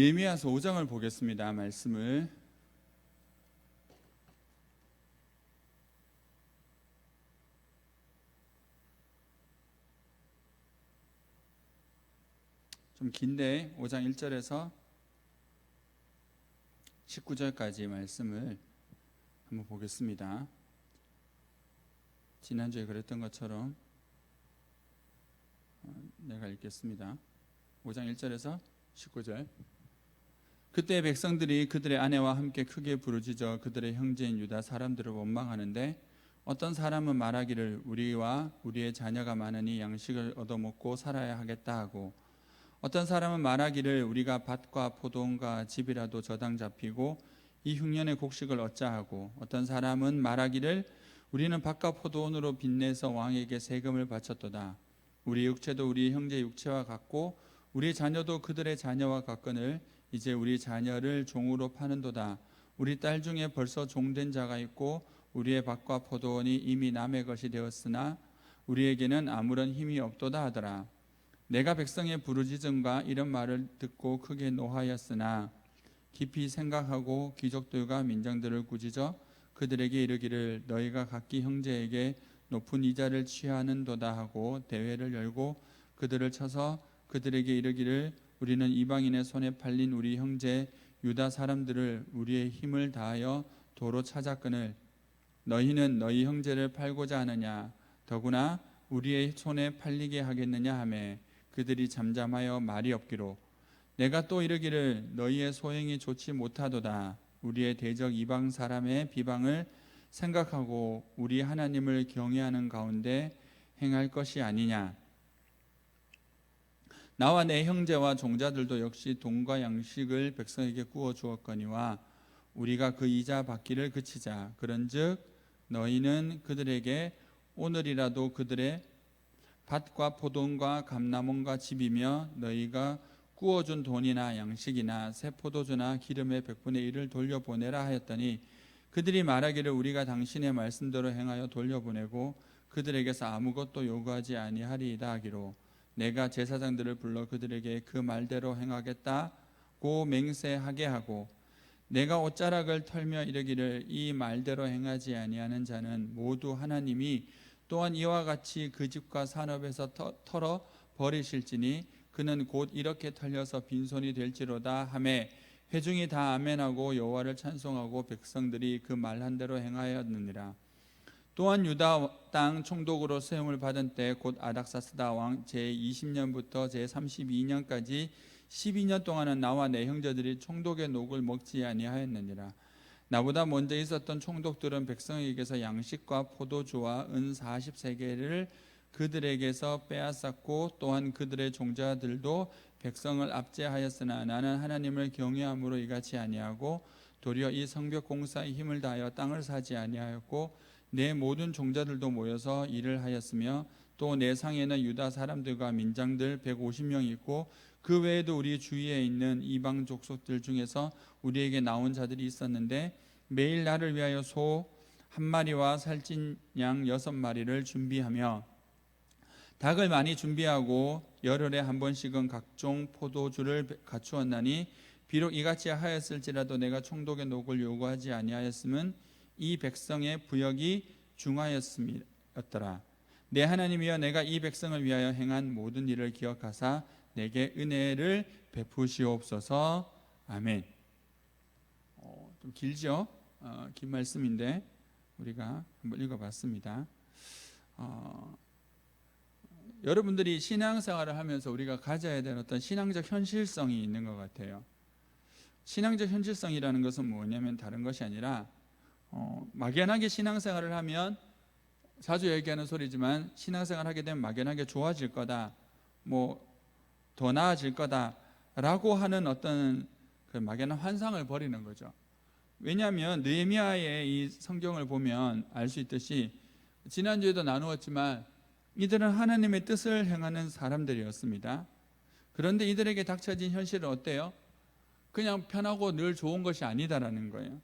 느헤미야서 5장을 보겠습니다. 말씀을 좀 긴데 5장 1절에서 19절까지 말씀을 한번 보겠습니다. 지난주에 그랬던 것처럼 내가 읽겠습니다. 5장 1절에서 19절. 그때 백성들이 그들의 아내와 함께 크게 부르짖어 그들의 형제인 유다 사람들을 원망하는데, 어떤 사람은 말하기를 우리와 우리의 자녀가 많으니 양식을 얻어먹고 살아야 하겠다 하고, 어떤 사람은 말하기를 우리가 밭과 포도원과 집이라도 저당 잡히고 이 흉년의 곡식을 얻자 하고, 어떤 사람은 말하기를 우리는 밭과 포도원으로 빚내서 왕에게 세금을 바쳤도다. 우리 육체도 우리 형제 육체와 같고 우리 자녀도 그들의 자녀와 같거늘 이제 우리 자녀를 종으로 파는도다. 우리 딸 중에 벌써 종된 자가 있고 우리의 밭과 포도원이 이미 남의 것이 되었으나 우리에게는 아무런 힘이 없도다 하더라. 내가 백성의 부르짖음과 이런 말을 듣고 크게 노하였으나 깊이 생각하고 귀족들과 민장들을 꾸짖어 그들에게 이르기를 너희가 각기 형제에게 높은 이자를 취하는도다 하고 대회를 열고 그들을 쳐서 그들에게 이르기를 우리는 이방인의 손에 팔린 우리 형제 유다 사람들을 우리의 힘을 다하여 도로 찾았거늘 너희는 너희 형제를 팔고자 하느냐, 더구나 우리의 손에 팔리게 하겠느냐 하매 그들이 잠잠하여 말이 없기로, 내가 또 이르기를 너희의 소행이 좋지 못하도다. 우리의 대적 이방 사람의 비방을 생각하고 우리 하나님을 경외하는 가운데 행할 것이 아니냐. 나와 내 형제와 종자들도 역시 돈과 양식을 백성에게 구워 주었거니와 우리가 그 이자 받기를 그치자. 그런즉 너희는 그들에게 오늘이라도 그들의 밭과 포도원과 감람원과 집이며 너희가 구워준 돈이나 양식이나 새 포도주나 기름의 100분의 1을 돌려보내라 하였더니, 그들이 말하기를 우리가 당신의 말씀대로 행하여 돌려보내고 그들에게서 아무것도 요구하지 아니하리이다 하기로, 내가 제사장들을 불러 그들에게 그 말대로 행하겠다고 맹세하게 하고, 내가 옷자락을 털며 이르기를 이 말대로 행하지 아니하는 자는 모두 하나님이 또한 이와 같이 그 집과 산업에서 털어 버리실지니 그는 곧 이렇게 털려서 빈손이 될지로다 하매 회중이 다 아멘하고 여호와를 찬송하고 백성들이 그 말한 대로 행하였느니라. 또한 유다 땅 총독으로 세움을 받은 때 곧 아닥사스다 왕 제20년부터 제32년까지 12년 동안은 나와 내 형제들이 총독의 녹을 먹지 아니하였느니라. 나보다 먼저 있었던 총독들은 백성에게서 양식과 포도주와 은 40세겔을 그들에게서 빼앗았고 또한 그들의 종자들도 백성을 압제하였으나 나는 하나님을 경외함으로 이같이 아니하고 도리어 이 성벽 공사에 힘을 다하여 땅을 사지 아니하였고 내 모든 종자들도 모여서 일을 하였으며 또 내 상에는 유다 사람들과 민장들 150명이 있고 그 외에도 우리 주위에 있는 이방 족속들 중에서 우리에게 나온 자들이 있었는데 매일 나를 위하여 소 한 마리와 살찐 양 6마리를 준비하며 닭을 많이 준비하고 열흘에 한 번씩은 각종 포도주를 갖추었나니 비록 이같이 하였을지라도 내가 총독의 녹을 요구하지 아니하였음은 이 백성의 부역이 중하였음이었더라. 내 하나님이여, 내가 이 백성을 위하여 행한 모든 일을 기억하사 내게 은혜를 베푸시옵소서. 아멘. 좀 길죠? 긴 말씀인데 우리가 한번 읽어봤습니다. 여러분들이 신앙생활을 하면서 우리가 가져야 되는 어떤 신앙적 현실성이 있는 것 같아요. 신앙적 현실성이라는 것은 뭐냐면 다른 것이 아니라 막연하게 신앙생활을 하면, 자주 얘기하는 소리지만 신앙생활을 하게 되면 막연하게 좋아질 거다, 뭐 더 나아질 거다라고 하는 어떤 그 막연한 환상을 버리는 거죠. 왜냐하면 느헤미야의 이 성경을 보면 알 수 있듯이 지난주에도 나누었지만 이들은 하나님의 뜻을 행하는 사람들이었습니다. 그런데 이들에게 닥쳐진 현실은 어때요? 그냥 편하고 늘 좋은 것이 아니다라는 거예요.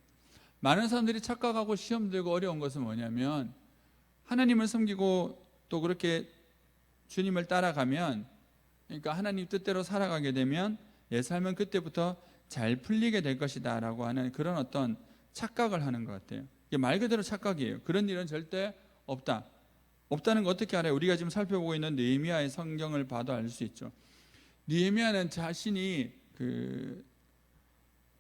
많은 사람들이 착각하고 시험 들고 어려운 것은 뭐냐면, 하나님을 섬기고 또 그렇게 주님을 따라가면, 그러니까 하나님 뜻대로 살아가게 되면 내 삶은 그때부터 잘 풀리게 될 것이다 라고 하는 그런 어떤 착각을 하는 것 같아요. 이게 말 그대로 착각이에요. 그런 일은 절대 없다는 거 어떻게 알아요? 우리가 지금 살펴보고 있는 느헤미야의 성경을 봐도 알 수 있죠. 느헤미야는 자신이 그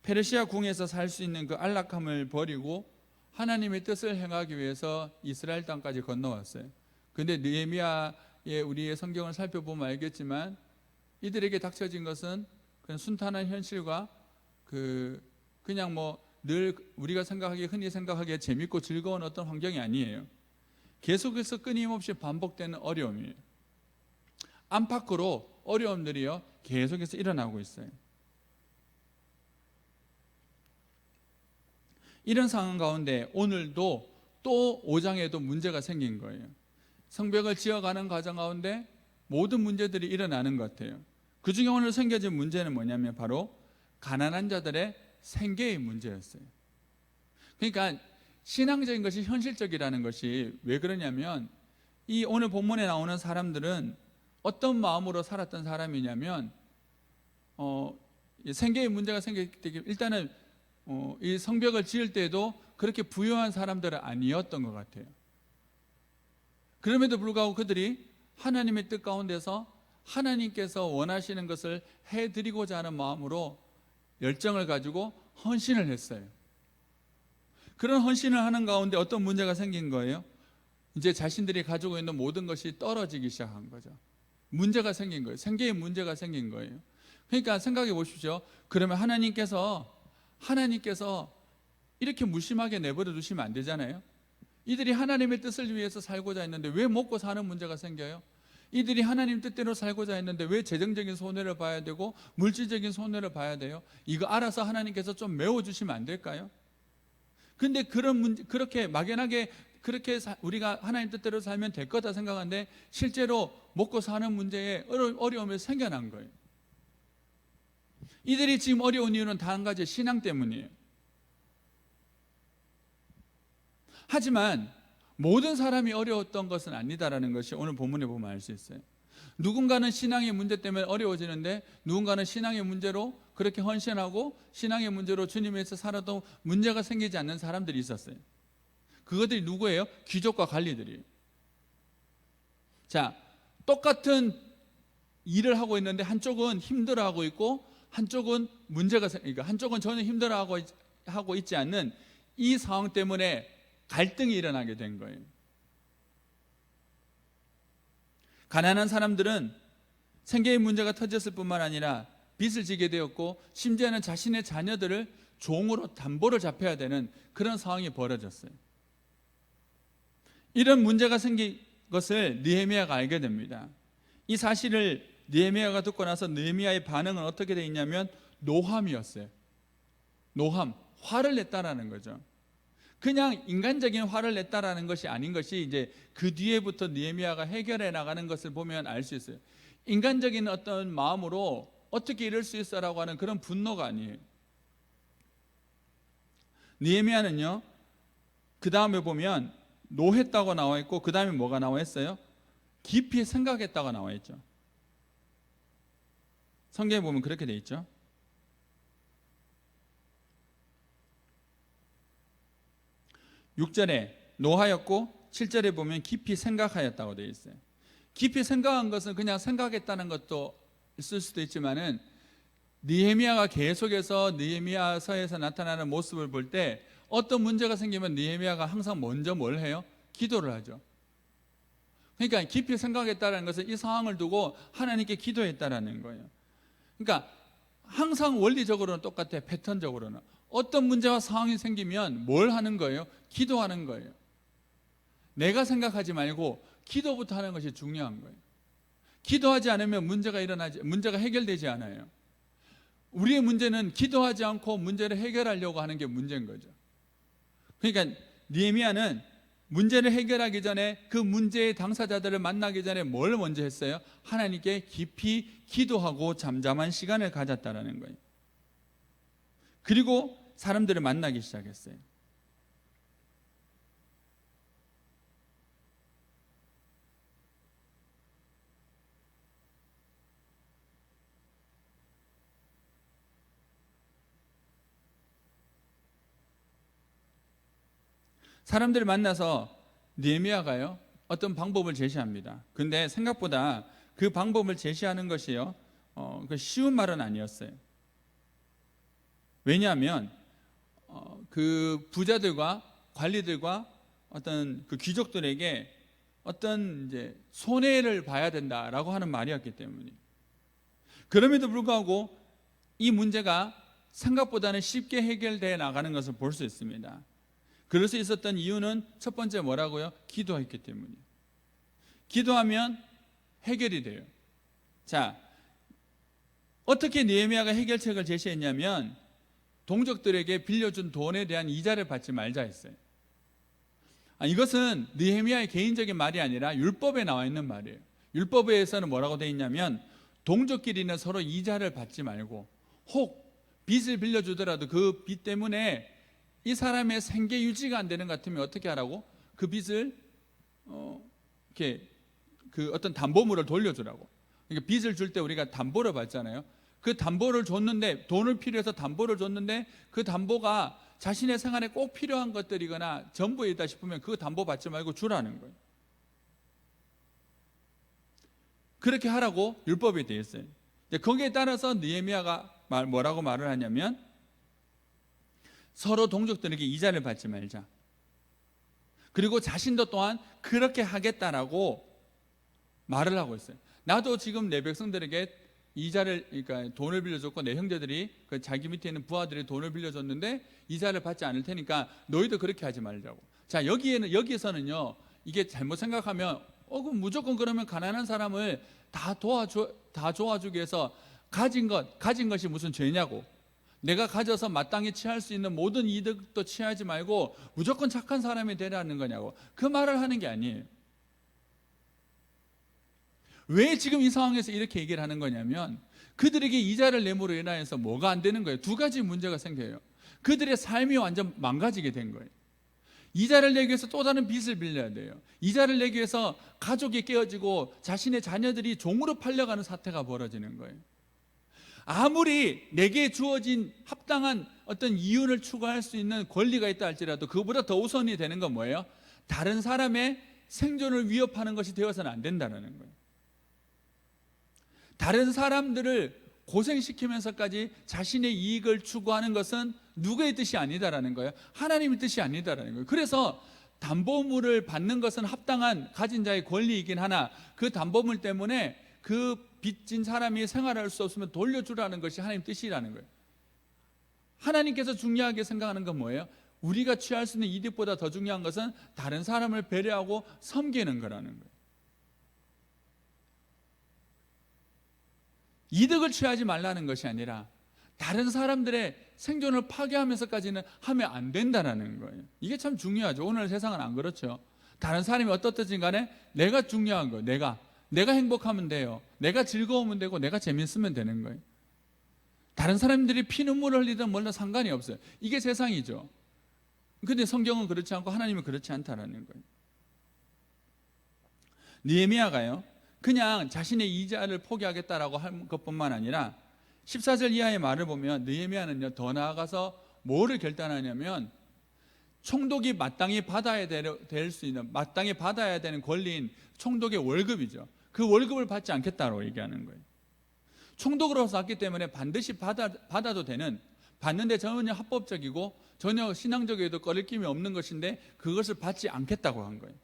페르시아 궁에서 살 수 있는 그 안락함을 버리고 하나님의 뜻을 행하기 위해서 이스라엘 땅까지 건너왔어요. 그런데 느헤미야의 우리의 성경을 살펴보면 알겠지만 이들에게 닥쳐진 것은 그냥 순탄한 현실과 그냥 뭐 늘 우리가 흔히 생각하기에 재밌고 즐거운 어떤 환경이 아니에요. 계속해서 끊임없이 반복되는 어려움이에요. 안팎으로 어려움들이요 계속해서 일어나고 있어요. 이런 상황 가운데 오늘도 또 5장에도 문제가 생긴 거예요. 성벽을 지어가는 과정 가운데 모든 문제들이 일어나는 것 같아요. 그 중에 오늘 생겨진 문제는 뭐냐면 바로 가난한 자들의 생계의 문제였어요. 그러니까 신앙적인 것이 현실적이라는 것이 왜 그러냐면 이 오늘 본문에 나오는 사람들은 어떤 마음으로 살았던 사람이냐면 생계의 문제가 생겼기 때문에 일단은 이 성벽을 지을 때도 그렇게 부유한 사람들은 아니었던 것 같아요. 그럼에도 불구하고 그들이 하나님의 뜻 가운데서 하나님께서 원하시는 것을 해드리고자 하는 마음으로 열정을 가지고 헌신을 했어요. 그런 헌신을 하는 가운데 어떤 문제가 생긴 거예요? 이제 자신들이 가지고 있는 모든 것이 떨어지기 시작한 거죠. 문제가 생긴 거예요. 생계의 문제가 생긴 거예요. 그러니까 생각해 보십시오. 그러면 하나님께서 이렇게 무심하게 내버려 두시면 안 되잖아요. 이들이 하나님의 뜻을 위해서 살고자 했는데 왜 먹고 사는 문제가 생겨요? 이들이 하나님 뜻대로 살고자 했는데 왜 재정적인 손해를 봐야 되고 물질적인 손해를 봐야 돼요? 이거 알아서 하나님께서 좀 메워주시면 안 될까요? 근데 그런 문제, 그렇게 막연하게 그렇게 우리가 하나님 뜻대로 살면 될 거다 생각하는데 실제로 먹고 사는 문제에 어려움이 생겨난 거예요. 이들이 지금 어려운 이유는 단 한 가지, 신앙 때문이에요. 하지만 모든 사람이 어려웠던 것은 아니다라는 것이 오늘 본문에 보면 알 수 있어요. 누군가는 신앙의 문제 때문에 어려워지는데 누군가는 신앙의 문제로 그렇게 헌신하고 신앙의 문제로 주님에서 살아도 문제가 생기지 않는 사람들이 있었어요. 그것들이 누구예요? 귀족과 관리들이에요. 자, 똑같은 일을 하고 있는데 한쪽은 힘들어하고 있고 한쪽은 그러니까 한쪽은 전혀 힘들어하고 있지 않는 이 상황 때문에 갈등이 일어나게 된 거예요. 가난한 사람들은 생계의 문제가 터졌을 뿐만 아니라 빚을 지게 되었고 심지어는 자신의 자녀들을 종으로 담보를 잡혀야 되는 그런 상황이 벌어졌어요. 이런 문제가 생긴 것을 느헤미야가 알게 됩니다. 이 사실을 느헤미야가 듣고 나서 느헤미야의 반응은 어떻게 되어 있냐면 노함이었어요. 노함, 화를 냈다라는 거죠. 그냥 인간적인 화를 냈다라는 것이 아닌 것이 이제 그 뒤에부터 느헤미야가 해결해 나가는 것을 보면 알 수 있어요. 인간적인 어떤 마음으로 어떻게 이럴 수 있어라고 하는 그런 분노가 아니에요. 느헤미야는요, 그 다음에 보면 노했다고 나와 있고 그 다음에 뭐가 나와 있어요? 깊이 생각했다가 나와 있죠. 성경에 보면 그렇게 돼 있죠. 6절에 노하였고 7절에 보면 깊이 생각하였다고 되어 있어요. 깊이 생각한 것은 그냥 생각했다는 것도 있을 수도 있지만은 느헤미야가 계속해서 느헤미야서에서 나타나는 모습을 볼 때 어떤 문제가 생기면 느헤미야가 항상 먼저 뭘 해요? 기도를 하죠. 그러니까 깊이 생각했다는 것은 이 상황을 두고 하나님께 기도했다라는 거예요. 그러니까 항상 원리적으로는 똑같아요. 패턴적으로는 어떤 문제와 상황이 생기면 뭘 하는 거예요? 기도하는 거예요. 내가 생각하지 말고 기도부터 하는 것이 중요한 거예요. 기도하지 않으면 문제가 해결되지 않아요. 우리의 문제는 기도하지 않고 문제를 해결하려고 하는 게 문제인 거죠. 그러니까 느헤미야는 문제를 해결하기 전에 그 문제의 당사자들을 만나기 전에 뭘 먼저 했어요? 하나님께 깊이 기도하고 잠잠한 시간을 가졌다라는 거예요. 그리고 사람들을 만나기 시작했어요. 사람들을 만나서 느헤미야가요 어떤 방법을 제시합니다. 근데 생각보다 그 방법을 제시하는 것이요 그 쉬운 말은 아니었어요. 왜냐하면 그 부자들과 관리들과 어떤 그 귀족들에게 어떤 이제 손해를 봐야 된다라고 하는 말이었기 때문이에요. 그럼에도 불구하고 이 문제가 생각보다는 쉽게 해결되어 나가는 것을 볼 수 있습니다. 그럴 수 있었던 이유는 첫 번째 뭐라고요? 기도했기 때문이에요. 기도하면 해결이 돼요. 자, 어떻게 느헤미야가 해결책을 제시했냐면 동족들에게 빌려준 돈에 대한 이자를 받지 말자 했어요. 이것은 느헤미야의 개인적인 말이 아니라 율법에 나와 있는 말이에요. 율법에서는 뭐라고 되어 있냐면 동족끼리는 서로 이자를 받지 말고 혹 빚을 빌려주더라도 그 빚 때문에 이 사람의 생계 유지가 안 되는 것 같으면 어떻게 하라고? 그 빚을 이렇게 그 어떤 담보물을 돌려주라고. 그러니까 빚을 줄 때 우리가 담보를 받잖아요. 그 담보를 줬는데 돈을 필요해서 담보를 줬는데 그 담보가 자신의 생활에 꼭 필요한 것들이거나 전부이다 싶으면 그 담보 받지 말고 주라는 거예요. 그렇게 하라고 율법이 되어 있어요. 거기에 따라서 느헤미야가 뭐라고 말을 하냐면 서로 동족들에게 이자를 받지 말자. 그리고 자신도 또한 그렇게 하겠다라고 말을 하고 있어요. 나도 지금 내 백성들에게 이자를, 그러니까 돈을 빌려줬고 내 형제들이 그 자기 밑에 있는 부하들이 돈을 빌려줬는데 이자를 받지 않을 테니까 너희도 그렇게 하지 말자고. 자, 여기에서는요 이게 잘못 생각하면 그럼 무조건 그러면 가난한 사람을 다 도와주기 위해서 가진 것이 무슨 죄냐고. 내가 가져서 마땅히 취할 수 있는 모든 이득도 취하지 말고 무조건 착한 사람이 되라는 거냐고. 그 말을 하는 게 아니에요. 왜 지금 이 상황에서 이렇게 얘기를 하는 거냐면 그들에게 이자를 내므로 인하여서 뭐가 안 되는 거예요? 두 가지 문제가 생겨요. 그들의 삶이 완전 망가지게 된 거예요. 이자를 내기 위해서 또 다른 빚을 빌려야 돼요. 이자를 내기 위해서 가족이 깨어지고 자신의 자녀들이 종으로 팔려가는 사태가 벌어지는 거예요. 아무리 내게 주어진 합당한 어떤 이윤을 추구할 수 있는 권리가 있다 할지라도 그보다 더 우선이 되는 건 뭐예요? 다른 사람의 생존을 위협하는 것이 되어서는 안 된다는 거예요. 다른 사람들을 고생시키면서까지 자신의 이익을 추구하는 것은 누구의 뜻이 아니다라는 거예요. 하나님의 뜻이 아니다라는 거예요. 그래서 담보물을 받는 것은 합당한 가진 자의 권리이긴 하나 그 담보물 때문에 그 빚진 사람이 생활할 수 없으면 돌려주라는 것이 하나님 뜻이라는 거예요. 하나님께서 중요하게 생각하는 건 뭐예요? 우리가 취할 수 있는 이득보다 더 중요한 것은 다른 사람을 배려하고 섬기는 거라는 거예요. 이득을 취하지 말라는 것이 아니라 다른 사람들의 생존을 파괴하면서까지는 하면 안 된다는 거예요. 이게 참 중요하죠. 오늘 세상은 안 그렇죠. 다른 사람이 어떻든지 간에 내가 중요한 거예요. 내가 행복하면 돼요. 내가 즐거우면 되고 내가 재밌으면 되는 거예요. 다른 사람들이 피눈물을 흘리든 몰라 상관이 없어요. 이게 세상이죠. 근데 성경은 그렇지 않고 하나님은 그렇지 않다는 거예요. 느헤미야가요 그냥 자신의 이자를 포기하겠다라고 할 것뿐만 아니라 14절 이하의 말을 보면 느헤미야는요 더 나아가서 뭐를 결단하냐면 총독이 마땅히 받아야 될 수 있는, 마땅히 받아야 되는 권리인 총독의 월급이죠. 그 월급을 받지 않겠다고 얘기하는 거예요. 총독으로서 왔기 때문에 반드시 받아도 되는, 받는데 전혀 합법적이고 전혀 신앙적에도 꺼리낌이 없는 것인데 그것을 받지 않겠다고 한 거예요.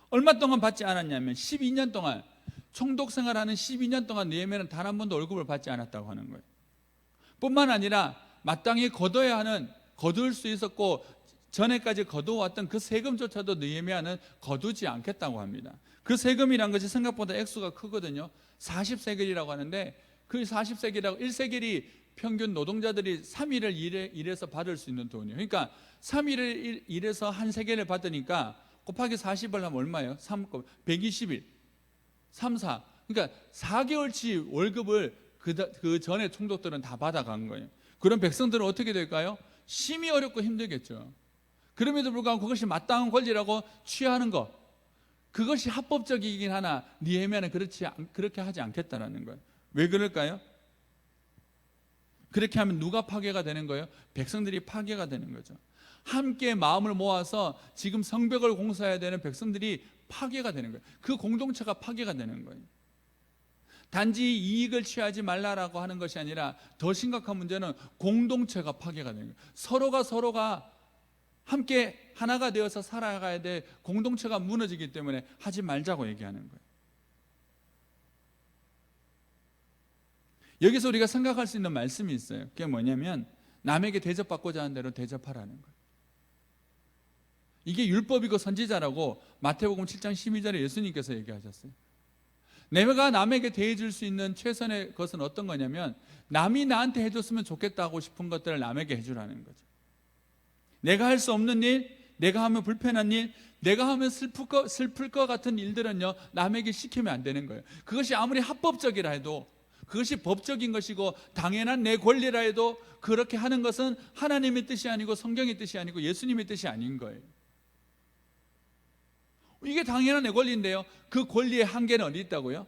얼마 동안 받지 않았냐면 12년 동안, 총독 생활하는 12년 동안 느헤미야는 단 한 번도 월급을 받지 않았다고 하는 거예요. 뿐만 아니라 마땅히 거둬야 하는, 거둘 수 있었고 전에까지 거두어왔던 그 세금조차도 느헤미야는 거두지 않겠다고 합니다. 그 세금이란 것이 생각보다 액수가 크거든요. 40세겔이라고 하는데 그 40세겔이라고 1세겔이 평균 노동자들이 3일을 일해서 받을 수 있는 돈이에요. 그러니까 3일을 일해서 한 세겔을 받으니까 곱하기 40을 하면 얼마예요? 120일 3, 4 그러니까 4개월치 월급을 그 전에 총독들은 다 받아간 거예요. 그럼 백성들은 어떻게 될까요? 심히 어렵고 힘들겠죠. 그럼에도 불구하고 그것이 마땅한 권리라고 취하는 것, 그것이 합법적이긴 하나 느헤미야는 그렇게 하지 않겠다는 거예요. 왜 그럴까요? 그렇게 하면 누가 파괴가 되는 거예요? 백성들이 파괴가 되는 거죠. 함께 마음을 모아서 지금 성벽을 공사해야 되는 백성들이 파괴가 되는 거예요. 그 공동체가 파괴가 되는 거예요. 단지 이익을 취하지 말라라고 하는 것이 아니라 더 심각한 문제는 공동체가 파괴가 되는 거예요. 서로가 함께 하나가 되어서 살아가야 될 공동체가 무너지기 때문에 하지 말자고 얘기하는 거예요. 여기서 우리가 생각할 수 있는 말씀이 있어요. 그게 뭐냐면 남에게 대접받고자 하는 대로 대접하라는 거예요. 이게 율법이고 선지자라고 마태복음 7장 12절에 예수님께서 얘기하셨어요. 내가 남에게 대해줄 수 있는 최선의 것은 어떤 거냐면 남이 나한테 해줬으면 좋겠다고 싶은 것들을 남에게 해주라는 거죠. 내가 할 수 없는 일, 내가 하면 불편한 일, 내가 하면 슬플 것 같은 일들은요 남에게 시키면 안 되는 거예요. 그것이 아무리 합법적이라 해도, 그것이 법적인 것이고 당연한 내 권리라 해도 그렇게 하는 것은 하나님의 뜻이 아니고 성경의 뜻이 아니고 예수님의 뜻이 아닌 거예요. 이게 당연한 내 권리인데요, 그 권리의 한계는 어디 있다고요?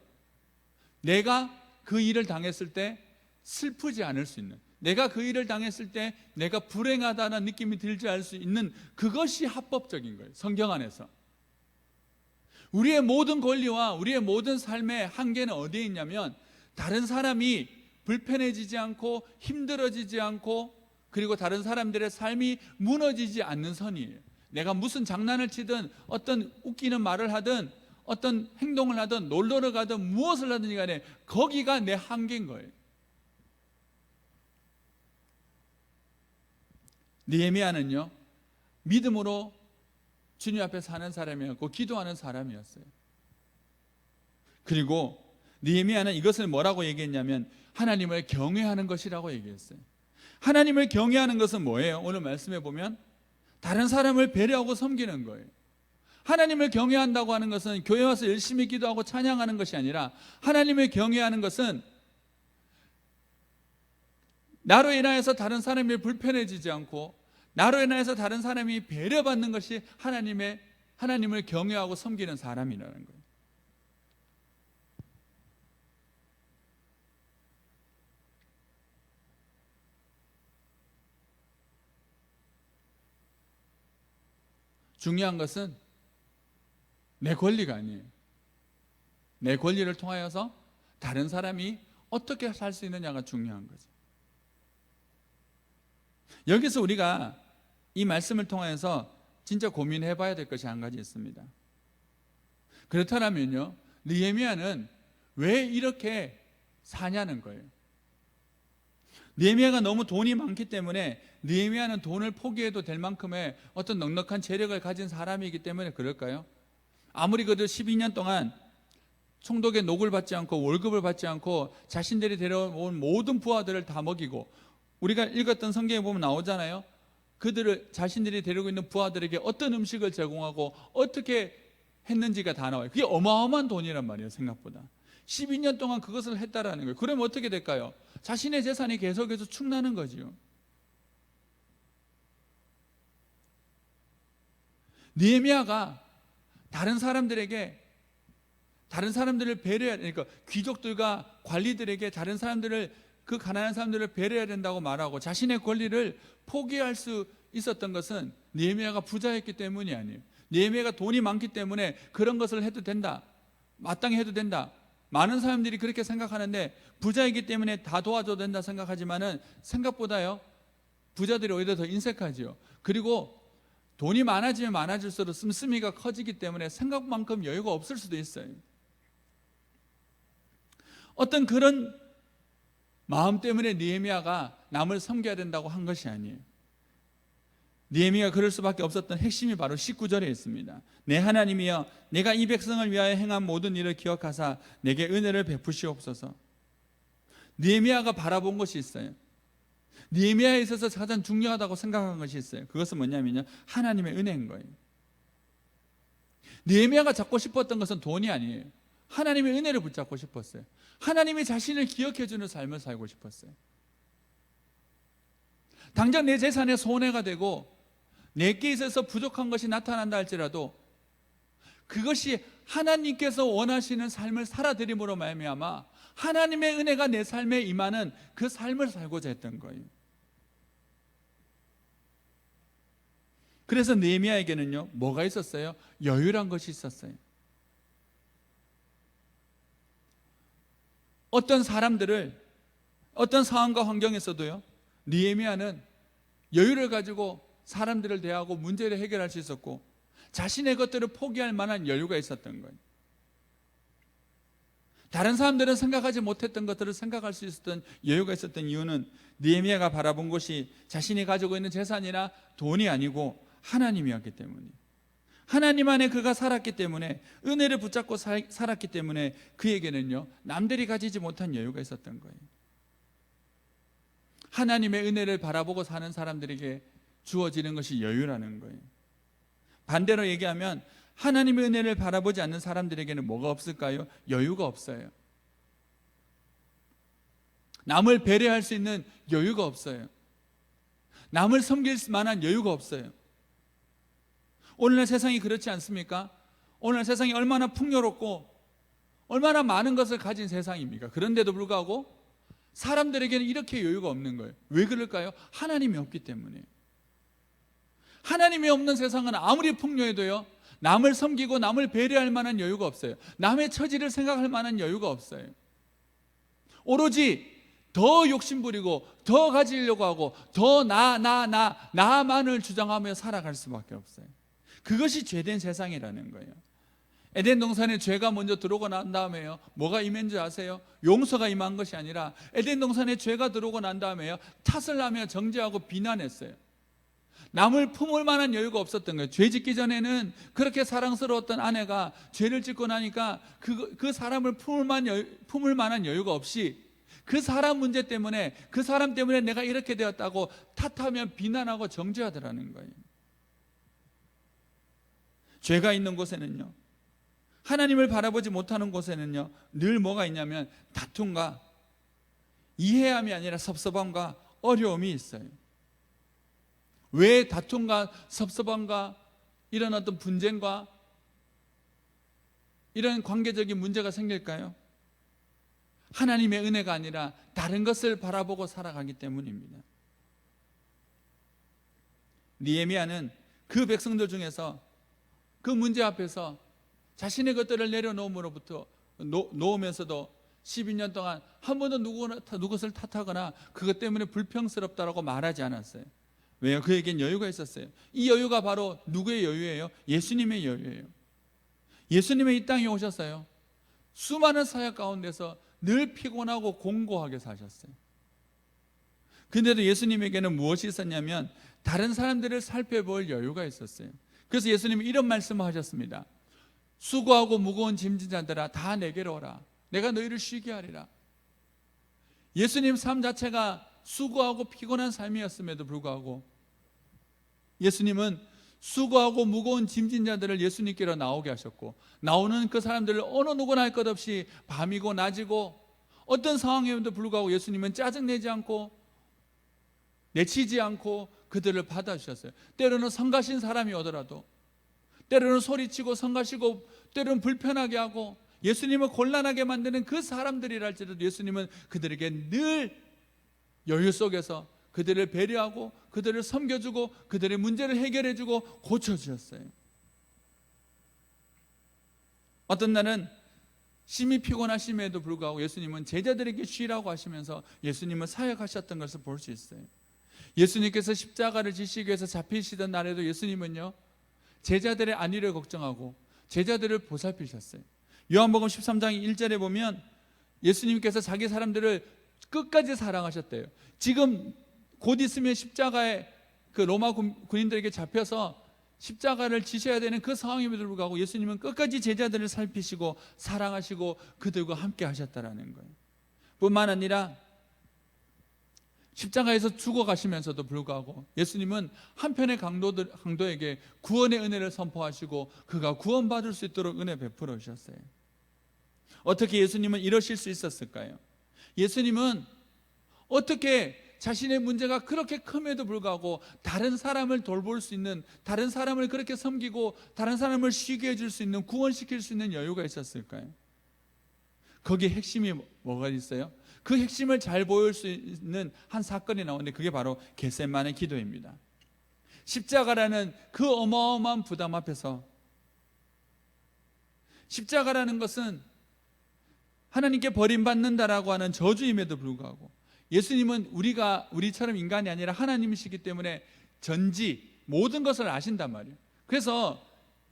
내가 그 일을 당했을 때 슬프지 않을 수 있는, 내가 그 일을 당했을 때 내가 불행하다는 느낌이 들지 않을 수 있는, 그것이 합법적인 거예요. 성경 안에서 우리의 모든 권리와 우리의 모든 삶의 한계는 어디에 있냐면 다른 사람이 불편해지지 않고 힘들어지지 않고 그리고 다른 사람들의 삶이 무너지지 않는 선이에요. 내가 무슨 장난을 치든 어떤 웃기는 말을 하든 어떤 행동을 하든 놀러를 가든 무엇을 하든 간에 거기가 내 한계인 거예요. 느헤미야는요 믿음으로 주님 앞에 사는 사람이었고 기도하는 사람이었어요. 그리고 느헤미야는 이것을 뭐라고 얘기했냐면 하나님을 경외하는 것이라고 얘기했어요. 하나님을 경외하는 것은 뭐예요? 오늘 말씀해 보면 다른 사람을 배려하고 섬기는 거예요. 하나님을 경외한다고 하는 것은 교회 와서 열심히 기도하고 찬양하는 것이 아니라, 하나님을 경외하는 것은 나로 인하여서 다른 사람이 불편해지지 않고 나로 인하여서 다른 사람이 배려받는 것이 하나님을 경외하고 섬기는 사람이라는 거예요. 중요한 것은 내 권리가 아니에요. 내 권리를 통하여서 다른 사람이 어떻게 살 수 있느냐가 중요한 거죠. 여기서 우리가 이 말씀을 통해서 진짜 고민해 봐야 될 것이 한 가지 있습니다. 그렇다면요, 느헤미야는 왜 이렇게 사냐는 거예요. 느헤미야가 너무 돈이 많기 때문에, 느헤미야는 돈을 포기해도 될 만큼의 어떤 넉넉한 재력을 가진 사람이기 때문에 그럴까요? 아무리 그래도 12년 동안 총독의 녹을 받지 않고 월급을 받지 않고 자신들이 데려온 모든 부하들을 다 먹이고, 우리가 읽었던 성경에 보면 나오잖아요. 그들을 자신들이 데리고 있는 부하들에게 어떤 음식을 제공하고 어떻게 했는지가 다 나와요. 그게 어마어마한 돈이란 말이에요. 생각보다 12년 동안 그것을 했다라는 거예요. 그러면 어떻게 될까요? 자신의 재산이 계속해서 축나는 거지요. 느헤미야가 다른 사람들을 배려해야, 그러니까 귀족들과 관리들에게 다른 사람들을, 그 가난한 사람들을 배려해야 된다고 말하고 자신의 권리를 포기할 수 있었던 것은 느헤미야가 부자였기 때문이 아니에요. 느헤미야가 돈이 많기 때문에 그런 것을 해도 된다, 마땅히 해도 된다. 많은 사람들이 그렇게 생각하는데, 부자이기 때문에 다 도와줘도 된다 생각하지만은 생각보다요 부자들이 오히려 더 인색하지요. 그리고 돈이 많아지면 많아질수록 씀씀이가 커지기 때문에 생각만큼 여유가 없을 수도 있어요. 어떤 그런 마음 때문에 느헤미야가 남을 섬겨야 된다고 한 것이 아니에요. 느헤미야가 그럴 수밖에 없었던 핵심이 바로 19절에 있습니다. 내 하나님이여, 내가 이 백성을 위하여 행한 모든 일을 기억하사 내게 은혜를 베푸시옵소서. 느헤미야가 바라본 것이 있어요. 느헤미야에 있어서 가장 중요하다고 생각한 것이 있어요. 그것은 뭐냐면요, 하나님의 은혜인 거예요. 느헤미야가 잡고 싶었던 것은 돈이 아니에요. 하나님의 은혜를 붙잡고 싶었어요. 하나님이 자신을 기억해 주는 삶을 살고 싶었어요. 당장 내 재산에 손해가 되고 내게 있어서 부족한 것이 나타난다 할지라도 그것이 하나님께서 원하시는 삶을 살아드림으로 말미암아 하나님의 은혜가 내 삶에 임하는 그 삶을 살고자 했던 거예요. 그래서 느헤미야에게는요, 뭐가 있었어요? 여유란 것이 있었어요. 어떤 사람들을 어떤 상황과 환경에서도요, 느헤미야는 여유를 가지고 사람들을 대하고 문제를 해결할 수 있었고 자신의 것들을 포기할 만한 여유가 있었던 거예요. 다른 사람들은 생각하지 못했던 것들을 생각할 수 있었던 여유가 있었던 이유는 느헤미야가 바라본 것이 자신이 가지고 있는 재산이나 돈이 아니고 하나님이었기 때문이에요. 하나님 안에 그가 살았기 때문에, 은혜를 붙잡고 살았기 때문에 그에게는요, 남들이 가지지 못한 여유가 있었던 거예요. 하나님의 은혜를 바라보고 사는 사람들에게 주어지는 것이 여유라는 거예요. 반대로 얘기하면 하나님의 은혜를 바라보지 않는 사람들에게는 뭐가 없을까요? 여유가 없어요. 남을 배려할 수 있는 여유가 없어요. 남을 섬길 만한 여유가 없어요. 오늘날 세상이 그렇지 않습니까? 오늘날 세상이 얼마나 풍요롭고 얼마나 많은 것을 가진 세상입니까? 그런데도 불구하고 사람들에게는 이렇게 여유가 없는 거예요. 왜 그럴까요? 하나님이 없기 때문에. 하나님이 없는 세상은 아무리 풍요해도요, 남을 섬기고 남을 배려할 만한 여유가 없어요. 남의 처지를 생각할 만한 여유가 없어요. 오로지 더 욕심부리고 더 가지려고 하고 더 나만을 주장하며 살아갈 수밖에 없어요. 그것이 죄된 세상이라는 거예요. 에덴 동산에 죄가 먼저 들어오고 난 다음에요, 뭐가 임한 줄 아세요? 용서가 임한 것이 아니라 에덴 동산에 죄가 들어오고 난 다음에요, 탓을 하며 정죄하고 비난했어요. 남을 품을 만한 여유가 없었던 거예요. 죄 짓기 전에는 그렇게 사랑스러웠던 아내가 죄를 짓고 나니까 그 사람을 품을 만한 여유가 없이 그 사람 문제 때문에, 그 사람 때문에 내가 이렇게 되었다고 탓하며 비난하고 정죄하더라는 거예요. 죄가 있는 곳에는요, 하나님을 바라보지 못하는 곳에는요, 늘 뭐가 있냐면 다툼과 이해함이 아니라 섭섭함과 어려움이 있어요. 왜 다툼과 섭섭함과 이런 어떤 분쟁과 이런 관계적인 문제가 생길까요? 하나님의 은혜가 아니라 다른 것을 바라보고 살아가기 때문입니다. 느헤미야는 그 백성들 중에서 그 문제 앞에서 자신의 것들을 놓으면서도 12년 동안 한 번도 누구를 탓하거나 그것 때문에 불평스럽다라고 말하지 않았어요. 왜요? 그에겐 여유가 있었어요. 이 여유가 바로 누구의 여유예요? 예수님의 여유예요. 예수님이 이 땅에 오셨어요. 수많은 사역 가운데서 늘 피곤하고 공고하게 사셨어요. 근데도 예수님에게는 무엇이 있었냐면 다른 사람들을 살펴볼 여유가 있었어요. 그래서 예수님이 이런 말씀을 하셨습니다. 수고하고 무거운 짐진 자들아 다 내게로 오라. 내가 너희를 쉬게 하리라. 예수님 삶 자체가 수고하고 피곤한 삶이었음에도 불구하고 예수님은 수고하고 무거운 짐진 자들을 예수님께로 나오게 하셨고, 나오는 그 사람들을 어느 누구나 할 것 없이 밤이고 낮이고 어떤 상황에도 불구하고 예수님은 짜증내지 않고 내치지 않고 그들을 받아주셨어요. 때로는 성가신 사람이 오더라도, 때로는 소리치고 성가시고 때로는 불편하게 하고 예수님을 곤란하게 만드는 그 사람들이랄지라도 예수님은 그들에게 늘 여유 속에서 그들을 배려하고 그들을 섬겨주고 그들의 문제를 해결해주고 고쳐주셨어요. 어떤 날은 심히 피곤하심에도 불구하고 예수님은 제자들에게 쉬라고 하시면서 예수님은 사역하셨던 것을 볼 수 있어요. 예수님께서 십자가를 지시기 위해서 잡히시던 날에도 예수님은요, 제자들의 안위를 걱정하고 제자들을 보살피셨어요. 요한복음 13장 1절에 보면 예수님께서 자기 사람들을 끝까지 사랑하셨대요. 지금 곧 있으면 십자가에 그 로마 군인들에게 잡혀서 십자가를 지셔야 되는 그 상황임에도 불구하고 예수님은 끝까지 제자들을 살피시고 사랑하시고 그들과 함께 하셨다라는 거예요. 뿐만 아니라 십자가에서 죽어가시면서도 불구하고 예수님은 한편의 강도에게 구원의 은혜를 선포하시고 그가 구원받을 수 있도록 은혜 베풀어 주셨어요. 어떻게 예수님은 이러실 수 있었을까요? 예수님은 어떻게 자신의 문제가 그렇게 큼에도 불구하고 다른 사람을 돌볼 수 있는, 다른 사람을 그렇게 섬기고 다른 사람을 쉬게 해줄 수 있는, 구원시킬 수 있는 여유가 있었을까요? 거기에 핵심이 뭐가 있어요? 그 핵심을 잘 보일 수 있는 한 사건이 나오는데 그게 바로 겟세마네 기도입니다. 십자가라는 그 어마어마한 부담 앞에서, 십자가라는 것은 하나님께 버림받는다라고 하는 저주임에도 불구하고 예수님은 우리처럼 인간이 아니라 하나님이시기 때문에 전지 모든 것을 아신단 말이에요. 그래서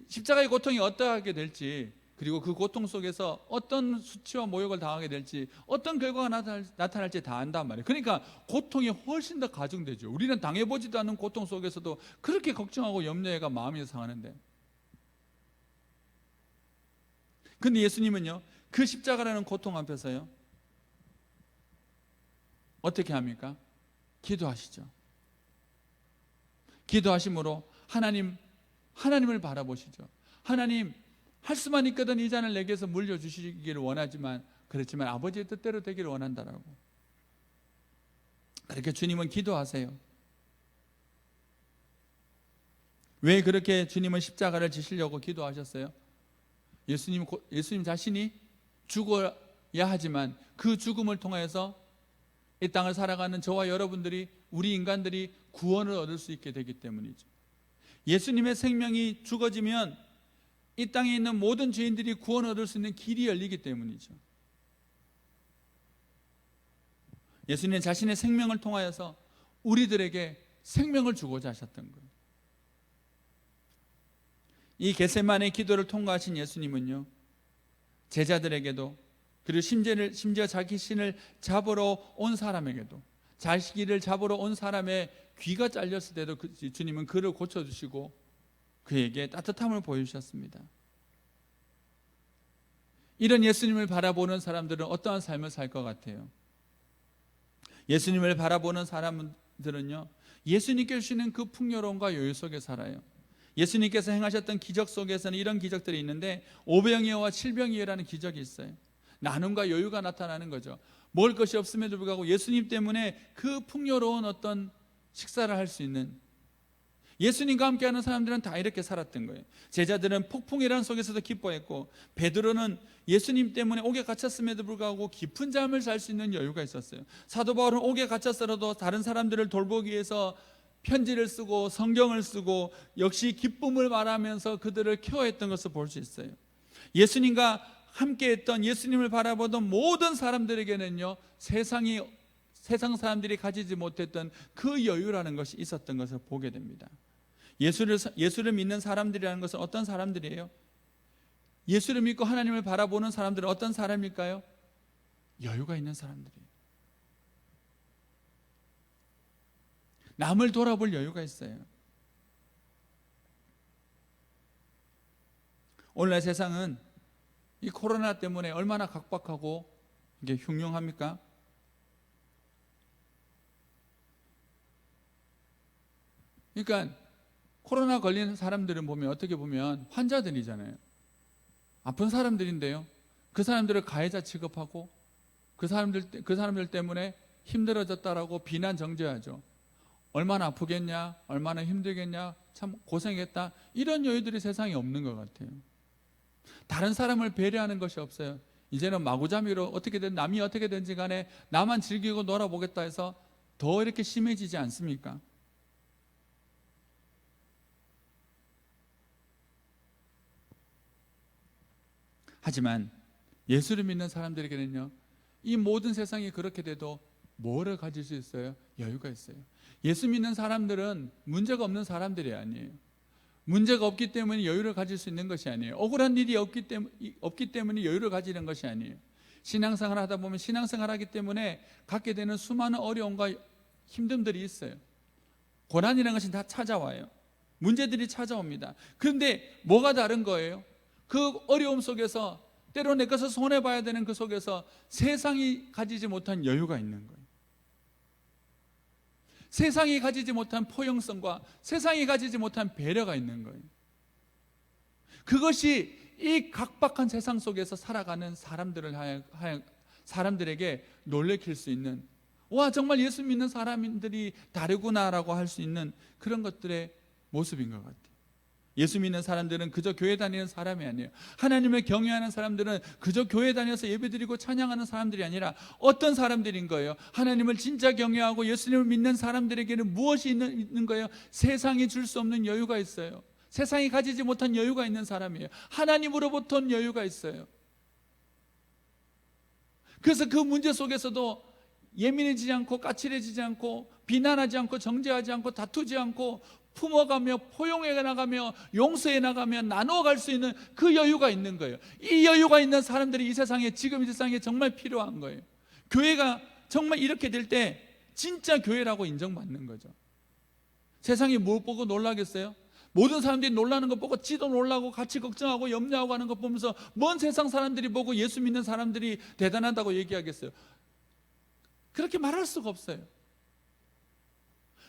십자가의 고통이 어떠하게 될지, 그리고 그 고통 속에서 어떤 수치와 모욕을 당하게 될지, 어떤 결과가 나타날지 다 안단 말이에요. 그러니까 고통이 훨씬 더 가중되죠. 우리는 당해보지도 않는 고통 속에서도 그렇게 걱정하고 염려해가 마음이 상하는데, 근데 예수님은요, 그 십자가라는 고통 앞에서요 어떻게 합니까? 기도하시죠. 기도하심으로 하나님을 바라보시죠. 하나님, 할 수만 있거든 이 잔을 내게서 물려주시기를 원하지만, 그렇지만 아버지의 뜻대로 되기를 원한다라고. 그렇게 주님은 기도하세요. 왜 그렇게 주님은 십자가를 지시려고 기도하셨어요? 예수님 자신이 죽어야 하지만 그 죽음을 통해서 이 땅을 살아가는 저와 여러분들이, 우리 인간들이 구원을 얻을 수 있게 되기 때문이죠. 예수님의 생명이 죽어지면 이 땅에 있는 모든 죄인들이 구원을 얻을 수 있는 길이 열리기 때문이죠. 예수님은 자신의 생명을 통하여서 우리들에게 생명을 주고자 하셨던 거예요. 이 겟세마네 기도를 통과하신 예수님은요, 제자들에게도, 그리고 심지어 자기 신을 잡으러 온 사람에게도, 자식이를 잡으러 온 사람의 귀가 잘렸을 때도 주님은 그를 고쳐주시고 그에게 따뜻함을 보여주셨습니다. 이런 예수님을 바라보는 사람들은 어떠한 삶을 살 것 같아요? 예수님을 바라보는 사람들은요, 예수님께 주시는 그 풍요로움과 여유 속에 살아요. 예수님께서 행하셨던 기적 속에서는 이런 기적들이 있는데, 오병이어와 칠병이어라는 기적이 있어요. 나눔과 여유가 나타나는 거죠. 먹을 것이 없음에도 불구하고 예수님 때문에 그 풍요로운 어떤 식사를 할 수 있는, 예수님과 함께하는 사람들은 다 이렇게 살았던 거예요. 제자들은 폭풍이란 속에서도 기뻐했고, 베드로는 예수님 때문에 옥에 갇혔음에도 불구하고 깊은 잠을 잘 수 있는 여유가 있었어요. 사도 바울은 옥에 갇혔어도 다른 사람들을 돌보기 위해서 편지를 쓰고 성경을 쓰고 역시 기쁨을 말하면서 그들을 케어했던 것을 볼 수 있어요. 예수님과 함께했던, 예수님을 바라보던 모든 사람들에게는요, 세상 사람들이 가지지 못했던 그 여유라는 것이 있었던 것을 보게 됩니다. 예수를 믿는 사람들이라는 것은 어떤 사람들이에요? 예수를 믿고 하나님을 바라보는 사람들은 어떤 사람일까요? 여유가 있는 사람들이에요. 남을 돌아볼 여유가 있어요. 오늘날 세상은 이 코로나 때문에 얼마나 각박하고 이게 흉흉합니까? 그러니까 코로나 걸린 사람들은 보면 어떻게 보면 환자들이잖아요. 아픈 사람들인데요, 그 사람들을 가해자 취급하고 그 사람들 때문에 힘들어졌다라고 비난 정죄하죠. 얼마나 아프겠냐, 얼마나 힘들겠냐, 참 고생했다, 이런 여유들이 세상에 없는 것 같아요. 다른 사람을 배려하는 것이 없어요. 이제는 마구잡이로 남이 어떻게 된지 간에 나만 즐기고 놀아보겠다 해서 더 이렇게 심해지지 않습니까? 하지만 예수를 믿는 사람들에게는요, 이 모든 세상이 그렇게 돼도 뭐를 가질 수 있어요? 여유가 있어요. 예수 믿는 사람들은 문제가 없는 사람들이 아니에요. 문제가 없기 때문에 여유를 가질 수 있는 것이 아니에요. 억울한 일이 없기 때문에 여유를 가지는 것이 아니에요. 신앙생활을 하다 보면 신앙생활을 하기 때문에 갖게 되는 수많은 어려움과 힘듦들이 있어요. 고난이라는 것이 다 찾아와요. 문제들이 찾아옵니다. 그런데 뭐가 다른 거예요? 그 어려움 속에서 때로 내 것을 손해봐야 되는 그 속에서 세상이 가지지 못한 여유가 있는 거예요. 세상이 가지지 못한 포용성과 세상이 가지지 못한 배려가 있는 거예요. 그것이 이 각박한 세상 속에서 살아가는 사람들에게 놀래킬 수 있는, 와, 정말 예수 믿는 사람들이 다르구나라고 할 수 있는 그런 것들의 모습인 것 같아요. 예수 믿는 사람들은 그저 교회 다니는 사람이 아니에요. 하나님을 경외하는 사람들은 그저 교회 다녀서 예배드리고 찬양하는 사람들이 아니라 어떤 사람들인 거예요? 하나님을 진짜 경외하고 예수님을 믿는 사람들에게는 무엇이 있는 거예요? 세상이 줄 수 없는 여유가 있어요. 세상이 가지지 못한 여유가 있는 사람이에요. 하나님으로부터 온 여유가 있어요. 그래서 그 문제 속에서도 예민해지지 않고 까칠해지지 않고 비난하지 않고 정죄하지 않고 다투지 않고 품어가며 포용해 나가며 용서해 나가며 나누어갈 수 있는 그 여유가 있는 거예요. 이 여유가 있는 사람들이 이 세상에, 지금 이 세상에 정말 필요한 거예요. 교회가 정말 이렇게 될 때 진짜 교회라고 인정받는 거죠. 세상이 뭘 보고 놀라겠어요? 모든 사람들이 놀라는 것 보고 지도 놀라고 같이 걱정하고 염려하고 하는 것 보면서 먼 세상 사람들이 보고 예수 믿는 사람들이 대단하다고 얘기하겠어요? 그렇게 말할 수가 없어요.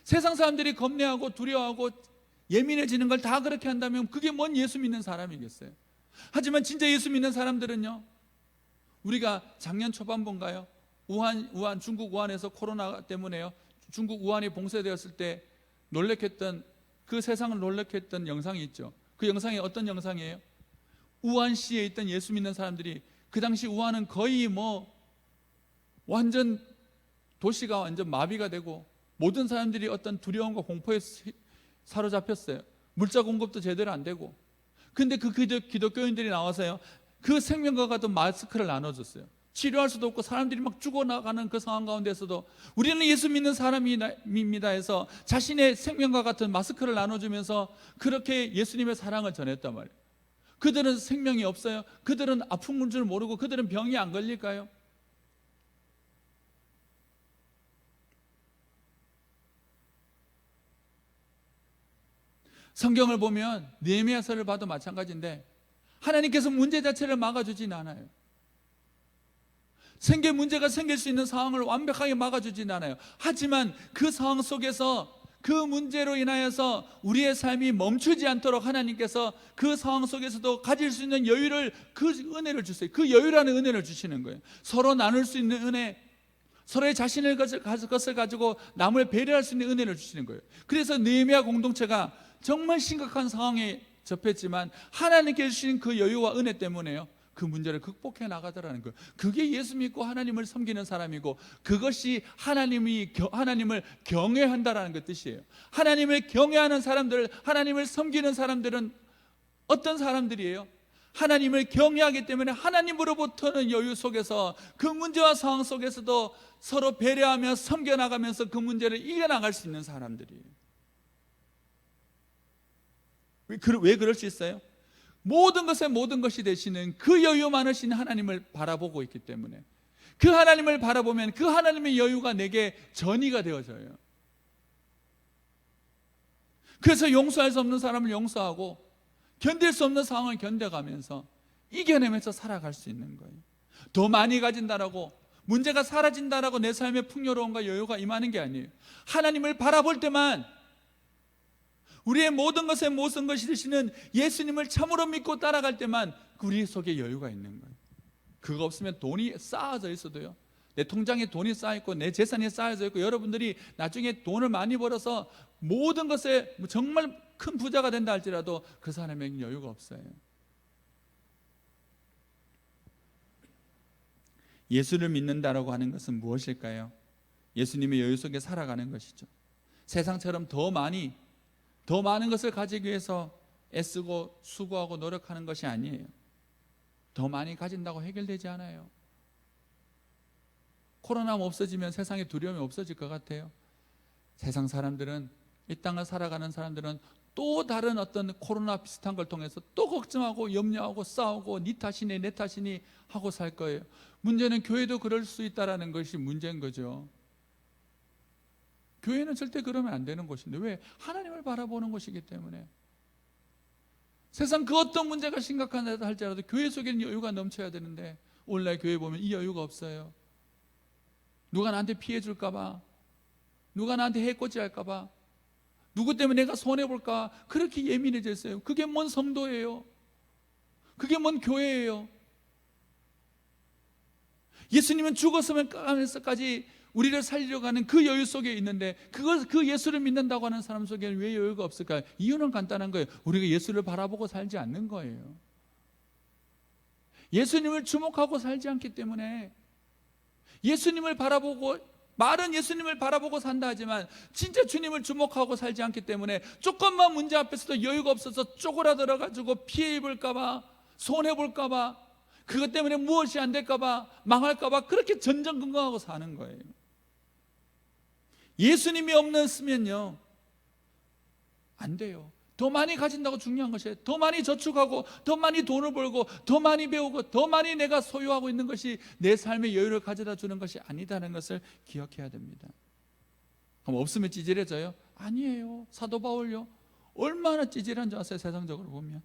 세상 사람들이 겁내하고 두려워하고 예민해지는 걸 다 그렇게 한다면 그게 뭔 예수 믿는 사람이겠어요? 하지만 진짜 예수 믿는 사람들은요, 우리가 작년 초반본가요? 중국 우한에서 코로나 때문에요, 중국 우한이 봉쇄되었을 때 놀래켰던, 그 세상을 놀래켰던 영상이 있죠. 그 영상이 어떤 영상이에요? 우한시에 있던 예수 믿는 사람들이, 그 당시 우한은 거의 완전 도시가 완전 마비가 되고 모든 사람들이 어떤 두려움과 공포에 사로잡혔어요. 물자 공급도 제대로 안 되고. 근데 그 기독교인들이 나와서요, 그 생명과 같은 마스크를 나눠줬어요. 치료할 수도 없고 사람들이 막 죽어나가는 그 상황 가운데서도 우리는 예수 믿는 사람입니다 해서 자신의 생명과 같은 마스크를 나눠주면서 그렇게 예수님의 사랑을 전했단 말이에요. 그들은 생명이 없어요? 그들은 아픈 줄 모르고 그들은 병이 안 걸릴까요? 성경을 보면 느헤미야서를 봐도 마찬가지인데 하나님께서 문제 자체를 막아주진 않아요. 문제가 생길 수 있는 상황을 완벽하게 막아주진 않아요. 하지만 그 상황 속에서 그 문제로 인하여서 우리의 삶이 멈추지 않도록 하나님께서 그 상황 속에서도 가질 수 있는 여유를, 그 은혜를 주세요. 그 여유라는 은혜를 주시는 거예요. 서로 나눌 수 있는 은혜, 서로의 자신의 것을 가지고 남을 배려할 수 있는 은혜를 주시는 거예요. 그래서 느헤미야 공동체가 정말 심각한 상황에 접했지만 하나님께 주신 그 여유와 은혜 때문에요, 그 문제를 극복해 나가더라는 거예요. 그게 예수 믿고 하나님을 섬기는 사람이고, 그것이 하나님을 경외한다라는 그 뜻이에요. 하나님을 경외하는 사람들, 하나님을 섬기는 사람들은 어떤 사람들이에요? 하나님을 경외하기 때문에 하나님으로부터는 여유 속에서 그 문제와 상황 속에서도 서로 배려하며 섬겨나가면서 그 문제를 이겨나갈 수 있는 사람들이에요. 왜 그럴 수 있어요? 모든 것에 모든 것이 되시는 그 여유 많으신 하나님을 바라보고 있기 때문에, 그 하나님을 바라보면 그 하나님의 여유가 내게 전이가 되어져요. 그래서 용서할 수 없는 사람을 용서하고 견딜 수 없는 상황을 견뎌가면서 이겨내면서 살아갈 수 있는 거예요. 더 많이 가진다라고, 문제가 사라진다라고 내 삶에 풍요로움과 여유가 임하는 게 아니에요. 하나님을 바라볼 때만, 우리의 모든 것에 모든 것이 되시는 예수님을 참으로 믿고 따라갈 때만 우리 속에 여유가 있는 거예요. 그거 없으면 돈이 쌓아져 있어도요, 내 통장에 돈이 쌓여있고 내 재산이 쌓여져 있고 여러분들이 나중에 돈을 많이 벌어서 모든 것에 정말 큰 부자가 된다 할지라도 그 사람에게는 여유가 없어요. 예수를 믿는다라고 하는 것은 무엇일까요? 예수님의 여유 속에 살아가는 것이죠. 세상처럼 더 많은 것을 가지기 위해서 애쓰고 수고하고 노력하는 것이 아니에요. 더 많이 가진다고 해결되지 않아요. 코로나 없어지면 세상에 두려움이 없어질 것 같아요? 세상 사람들은, 이 땅을 살아가는 사람들은 또 다른 어떤 코로나 비슷한 걸 통해서 또 걱정하고 염려하고 싸우고 네 탓이니 내 탓이니 하고 살 거예요. 문제는 교회도 그럴 수 있다는 것이 문제인 거죠. 교회는 절대 그러면 안 되는 곳인데, 왜? 하나님을 바라보는 곳이기 때문에. 세상 그 어떤 문제가 심각하다 할지라도 교회 속에는 여유가 넘쳐야 되는데, 오늘날 교회 보면 이 여유가 없어요. 누가 나한테 피해 줄까 봐, 누가 나한테 해코지 할까 봐, 누구 때문에 내가 손해볼까, 그렇게 예민해져 있어요. 그게 뭔 성도예요? 그게 뭔 교회예요? 예수님은 죽었으면까지 우리를 살리려고 하는 그 여유 속에 있는데 그 예수를 믿는다고 하는 사람 속에는 왜 여유가 없을까요? 이유는 간단한 거예요. 우리가 예수를 바라보고 살지 않는 거예요. 예수님을 주목하고 살지 않기 때문에, 예수님을 바라보고, 말은 예수님을 바라보고 산다 하지만 진짜 주님을 주목하고 살지 않기 때문에 조금만 문제 앞에서도 여유가 없어서 쪼그라들어가지고 피해 입을까봐, 손해볼까봐, 그것 때문에 무엇이 안 될까봐, 망할까봐 그렇게 전전긍긍하고 사는 거예요. 예수님이 없으면요 안 돼요. 더 많이 가진다고 중요한 것이에요. 더 많이 저축하고 더 많이 돈을 벌고 더 많이 배우고 더 많이 내가 소유하고 있는 것이 내 삶의 여유를 가져다 주는 것이 아니다는 것을 기억해야 됩니다. 그럼 없으면 찌질해져요? 아니에요. 사도 바울요 얼마나 찌질한 줄 아세요? 세상적으로 보면.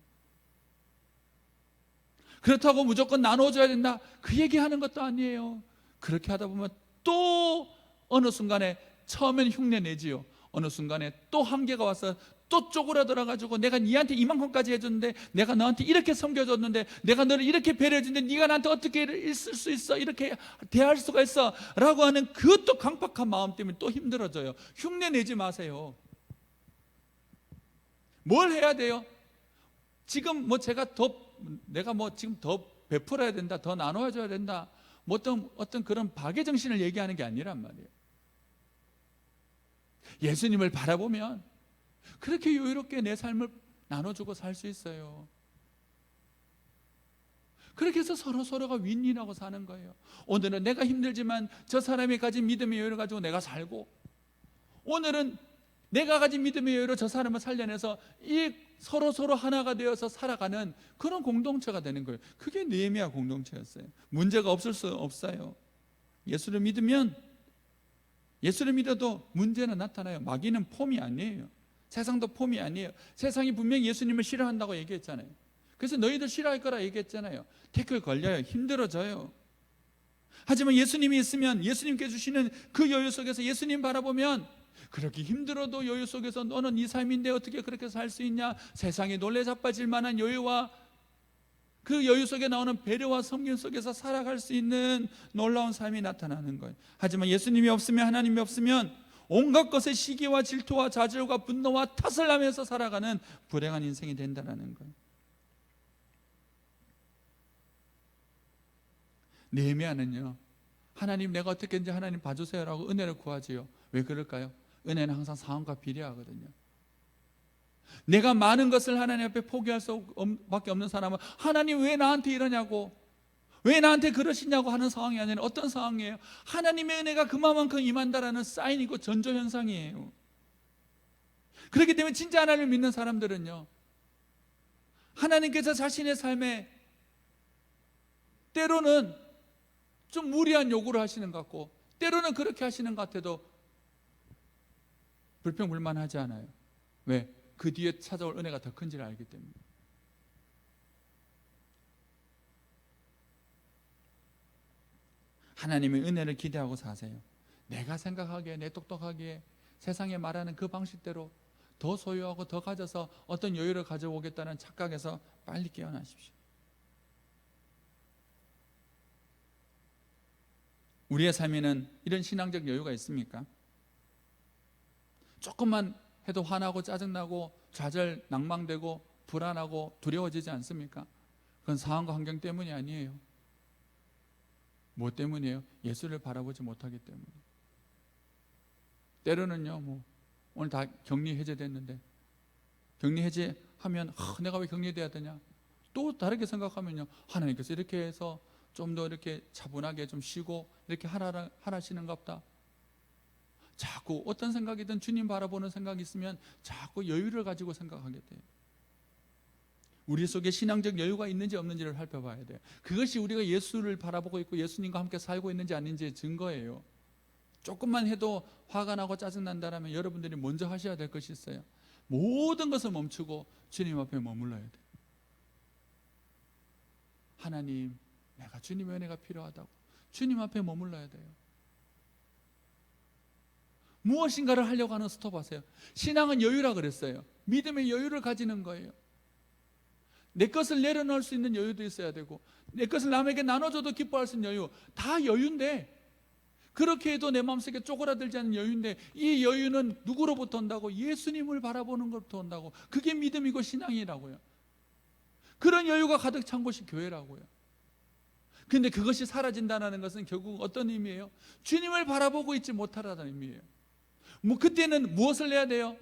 그렇다고 무조건 나눠줘야 된다, 그 얘기하는 것도 아니에요. 그렇게 하다 보면 또 어느 순간에, 처음엔 흉내 내지요, 어느 순간에 또 한계가 와서 또 쪼그라들어가지고 내가 니한테 이만큼까지 해줬는데, 내가 너한테 이렇게 섬겨줬는데, 내가 너를 이렇게 배려해줬는데 네가 나한테 어떻게 있을 수 있어, 이렇게 대할 수가 있어 라고 하는 그것도 강팍한 마음 때문에 또 힘들어져요. 흉내 내지 마세요. 뭘 해야 돼요? 지금 내가 지금 더 베풀어야 된다, 더 나눠줘야 된다, 어떤 그런 박애 정신을 얘기하는 게 아니란 말이에요. 예수님을 바라보면 그렇게 여유롭게 내 삶을 나눠주고 살 수 있어요. 그렇게 해서 서로가 윈윈하고 사는 거예요. 오늘은 내가 힘들지만 저 사람이 가진 믿음의 여유를 가지고 내가 살고, 오늘은 내가 가진 믿음의 여유로 저 사람을 살려내서 이 서로 하나가 되어서 살아가는 그런 공동체가 되는 거예요. 그게 느헤미야 공동체였어요. 문제가 없을 수 없어요. 예수를 믿어도 문제는 나타나요. 마귀는 폼이 아니에요. 세상도 폼이 아니에요. 세상이 분명히 예수님을 싫어한다고 얘기했잖아요. 그래서 너희들 싫어할 거라 얘기했잖아요. 태클 걸려요. 힘들어져요. 하지만 예수님이 있으면, 예수님께 주시는 그 여유 속에서 예수님 바라보면, 그렇게 힘들어도 여유 속에서 너는 이 삶인데 어떻게 그렇게 살 수 있냐, 세상에 놀래 자빠질 만한 여유와 그 여유 속에 나오는 배려와 섬김 속에서 살아갈 수 있는 놀라운 삶이 나타나는 거예요. 하지만 예수님이 없으면, 하나님이 없으면 온갖 것에 시기와 질투와 좌절과 분노와 탓을 하면서 살아가는 불행한 인생이 된다는 거예요. 느헤미야는요, 하나님 내가 어떻게 했는지 하나님 봐주세요 라고 은혜를 구하지요. 왜 그럴까요? 은혜는 항상 상황과 비례하거든요. 내가 많은 것을 하나님 앞에 포기할 수밖에 없는 사람은 하나님 왜 나한테 이러냐고, 왜 나한테 그러시냐고 하는 상황이 아니라 어떤 상황이에요? 하나님의 은혜가 그만큼 임한다라는 사인이고 전조현상이에요. 그렇기 때문에 진짜 하나님을 믿는 사람들은요, 하나님께서 자신의 삶에 때로는 좀 무리한 요구를 하시는 것 같고, 때로는 그렇게 하시는 것 같아도 불평불만하지 않아요. 왜? 그 뒤에 찾아올 은혜가 더 큰지를 알기 때문에. 하나님의 은혜를 기대하고 사세요. 내가 생각하기에, 내 똑똑하기에 세상에 말하는 그 방식대로 더 소유하고 더 가져서 어떤 여유를 가져오겠다는 착각에서 빨리 깨어나십시오. 우리의 삶에는 이런 신앙적 여유가 있습니까? 조금만 해도 화나고 짜증나고 좌절, 낭망되고 불안하고 두려워지지 않습니까? 그건 상황과 환경 때문이 아니에요. 뭐 때문이에요? 예수를 바라보지 못하기 때문에. 때로는요, 오늘 다 격리 해제됐는데, 격리 해제하면 내가 왜 격리돼야 되냐? 또 다르게 생각하면요, 하나님께서 이렇게 해서 좀 더 이렇게 차분하게 좀 쉬고 이렇게 하라시는가 보다. 자꾸 어떤 생각이든 주님 바라보는 생각이 있으면 자꾸 여유를 가지고 생각하게 돼요. 우리 속에 신앙적 여유가 있는지 없는지를 살펴봐야 돼요. 그것이 우리가 예수를 바라보고 있고 예수님과 함께 살고 있는지 아닌지의 증거예요. 조금만 해도 화가 나고 짜증난다면 여러분들이 먼저 하셔야 될 것이 있어요. 모든 것을 멈추고 주님 앞에 머물러야 돼요. 하나님, 내가 주님의 은혜가 필요하다고 주님 앞에 머물러야 돼요. 무엇인가를 하려고 하는 스톱하세요. 신앙은 여유라 그랬어요. 믿음의 여유를 가지는 거예요. 내 것을 내려놓을 수 있는 여유도 있어야 되고, 내 것을 남에게 나눠줘도 기뻐할 수 있는 여유, 다 여유인데 그렇게 해도 내 마음속에 쪼그라들지 않는 여유인데, 이 여유는 누구로부터 온다고? 예수님을 바라보는 것부터 온다고. 그게 믿음이고 신앙이라고요. 그런 여유가 가득 찬 곳이 교회라고요. 근데 그것이 사라진다는 것은 결국 어떤 의미예요? 주님을 바라보고 있지 못하라는 의미예요. 그때는 무엇을 해야 돼요?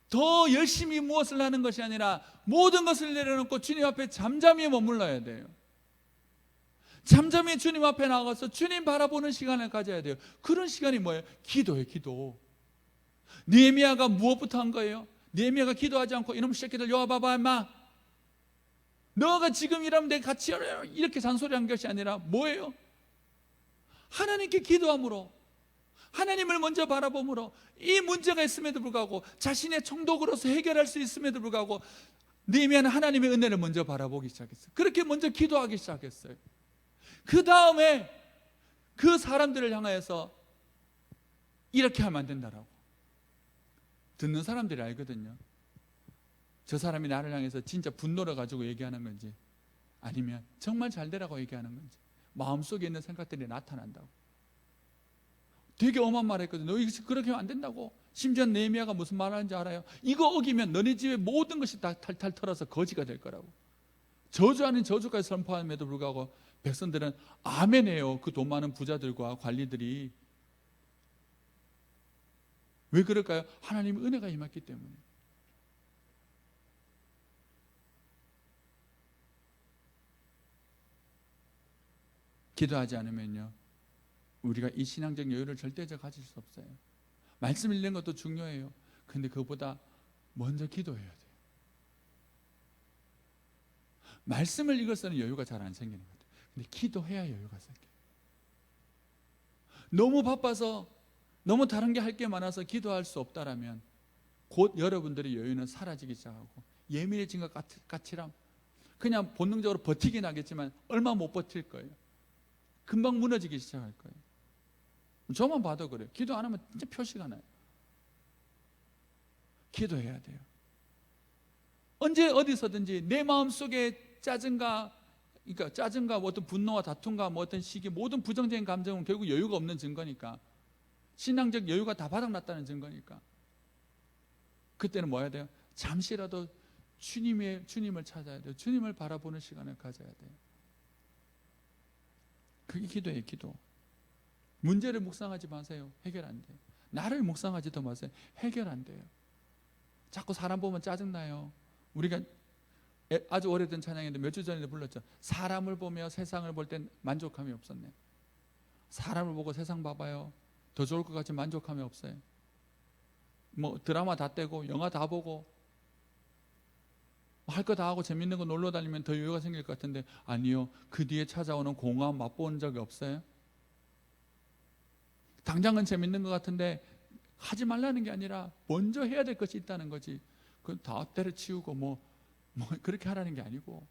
더 열심히 무엇을 하는 것이 아니라 모든 것을 내려놓고 주님 앞에 잠잠히 머물러야 돼요. 잠잠히 주님 앞에 나가서 주님 바라보는 시간을 가져야 돼요. 그런 시간이 뭐예요? 기도예요. 기도. 느헤미야가 무엇부터 한 거예요? 느헤미야가 기도하지 않고 이놈 새끼들 여기 봐봐 임마, 너가 지금 이러면 내가 같이 이렇게 잔소리한 것이 아니라 뭐예요? 하나님께 기도함으로, 하나님을 먼저 바라봄으로, 이 문제가 있음에도 불구하고 자신의 총독으로서 해결할 수 있음에도 불구하고 느헤미야는 하나님의 은혜를 먼저 바라보기 시작했어요. 그렇게 먼저 기도하기 시작했어요. 그 다음에 그 사람들을 향하여서 이렇게 하면 안 된다라고. 듣는 사람들이 알거든요. 저 사람이 나를 향해서 진짜 분노를 가지고 얘기하는 건지, 아니면 정말 잘 되라고 얘기하는 건지, 마음속에 있는 생각들이 나타난다고. 되게 엄한 말 했거든요. 너 이거 그렇게 하면 안 된다고. 심지어 느헤미야가 무슨 말 하는지 알아요? 이거 어기면 너네 집의 모든 것이 다 탈탈 털어서 거지가 될 거라고. 저주 아닌 저주까지 선포함에도 불구하고 백성들은 아멘해요. 그 돈 많은 부자들과 관리들이. 왜 그럴까요? 하나님의 은혜가 임했기 때문에. 기도하지 않으면요, 우리가 이 신앙적 여유를 절대적 가질 수 없어요. 말씀 읽는 것도 중요해요. 근데 그것보다 먼저 기도해야 돼요. 말씀을 읽어서는 여유가 잘 안 생기는 것 같아요. 근데 기도해야 여유가 생겨요. 너무 바빠서, 너무 다른 게 할 게 많아서 기도할 수 없다라면 곧 여러분들의 여유는 사라지기 시작하고, 예민해진 것 같이랑 그냥 본능적으로 버티긴 하겠지만 얼마 못 버틸 거예요. 금방 무너지기 시작할 거예요. 저만 봐도 그래요. 기도 안 하면 진짜 표시가 나요. 기도해야 돼요. 언제 어디서든지 내 마음속에 짜증과, 그러니까 짜증과 뭐 어떤 분노와 다툼과 뭐 어떤 시기, 모든 부정적인 감정은 결국 여유가 없는 증거니까, 신앙적 여유가 다 바닥났다는 증거니까, 그때는 뭐 해야 돼요? 잠시라도 주님을 찾아야 돼요. 주님을 바라보는 시간을 가져야 돼요. 그게 기도예요. 기도. 문제를 묵상하지 마세요. 해결 안 돼요. 나를 묵상하지도 마세요. 해결 안 돼요. 자꾸 사람 보면 짜증나요. 우리가 아주 오래된 찬양인데 몇 주 전에도 불렀죠. 사람을 보며 세상을 볼 땐 만족함이 없었네. 사람을 보고 세상 봐봐요. 더 좋을 것 같지 만족함이 없어요. 뭐 드라마 다 떼고 영화 다 보고 할 거 다 하고 재밌는 거 놀러 다니면 더 여유가 생길 것 같은데, 아니요. 그 뒤에 찾아오는 공허함 맛본 적이 없어요? 당장은 재밌는 것 같은데 하지 말라는 게 아니라 먼저 해야 될 것이 있다는 거지. 그건 다 때려치우고 뭐 그렇게 하라는 게 아니고,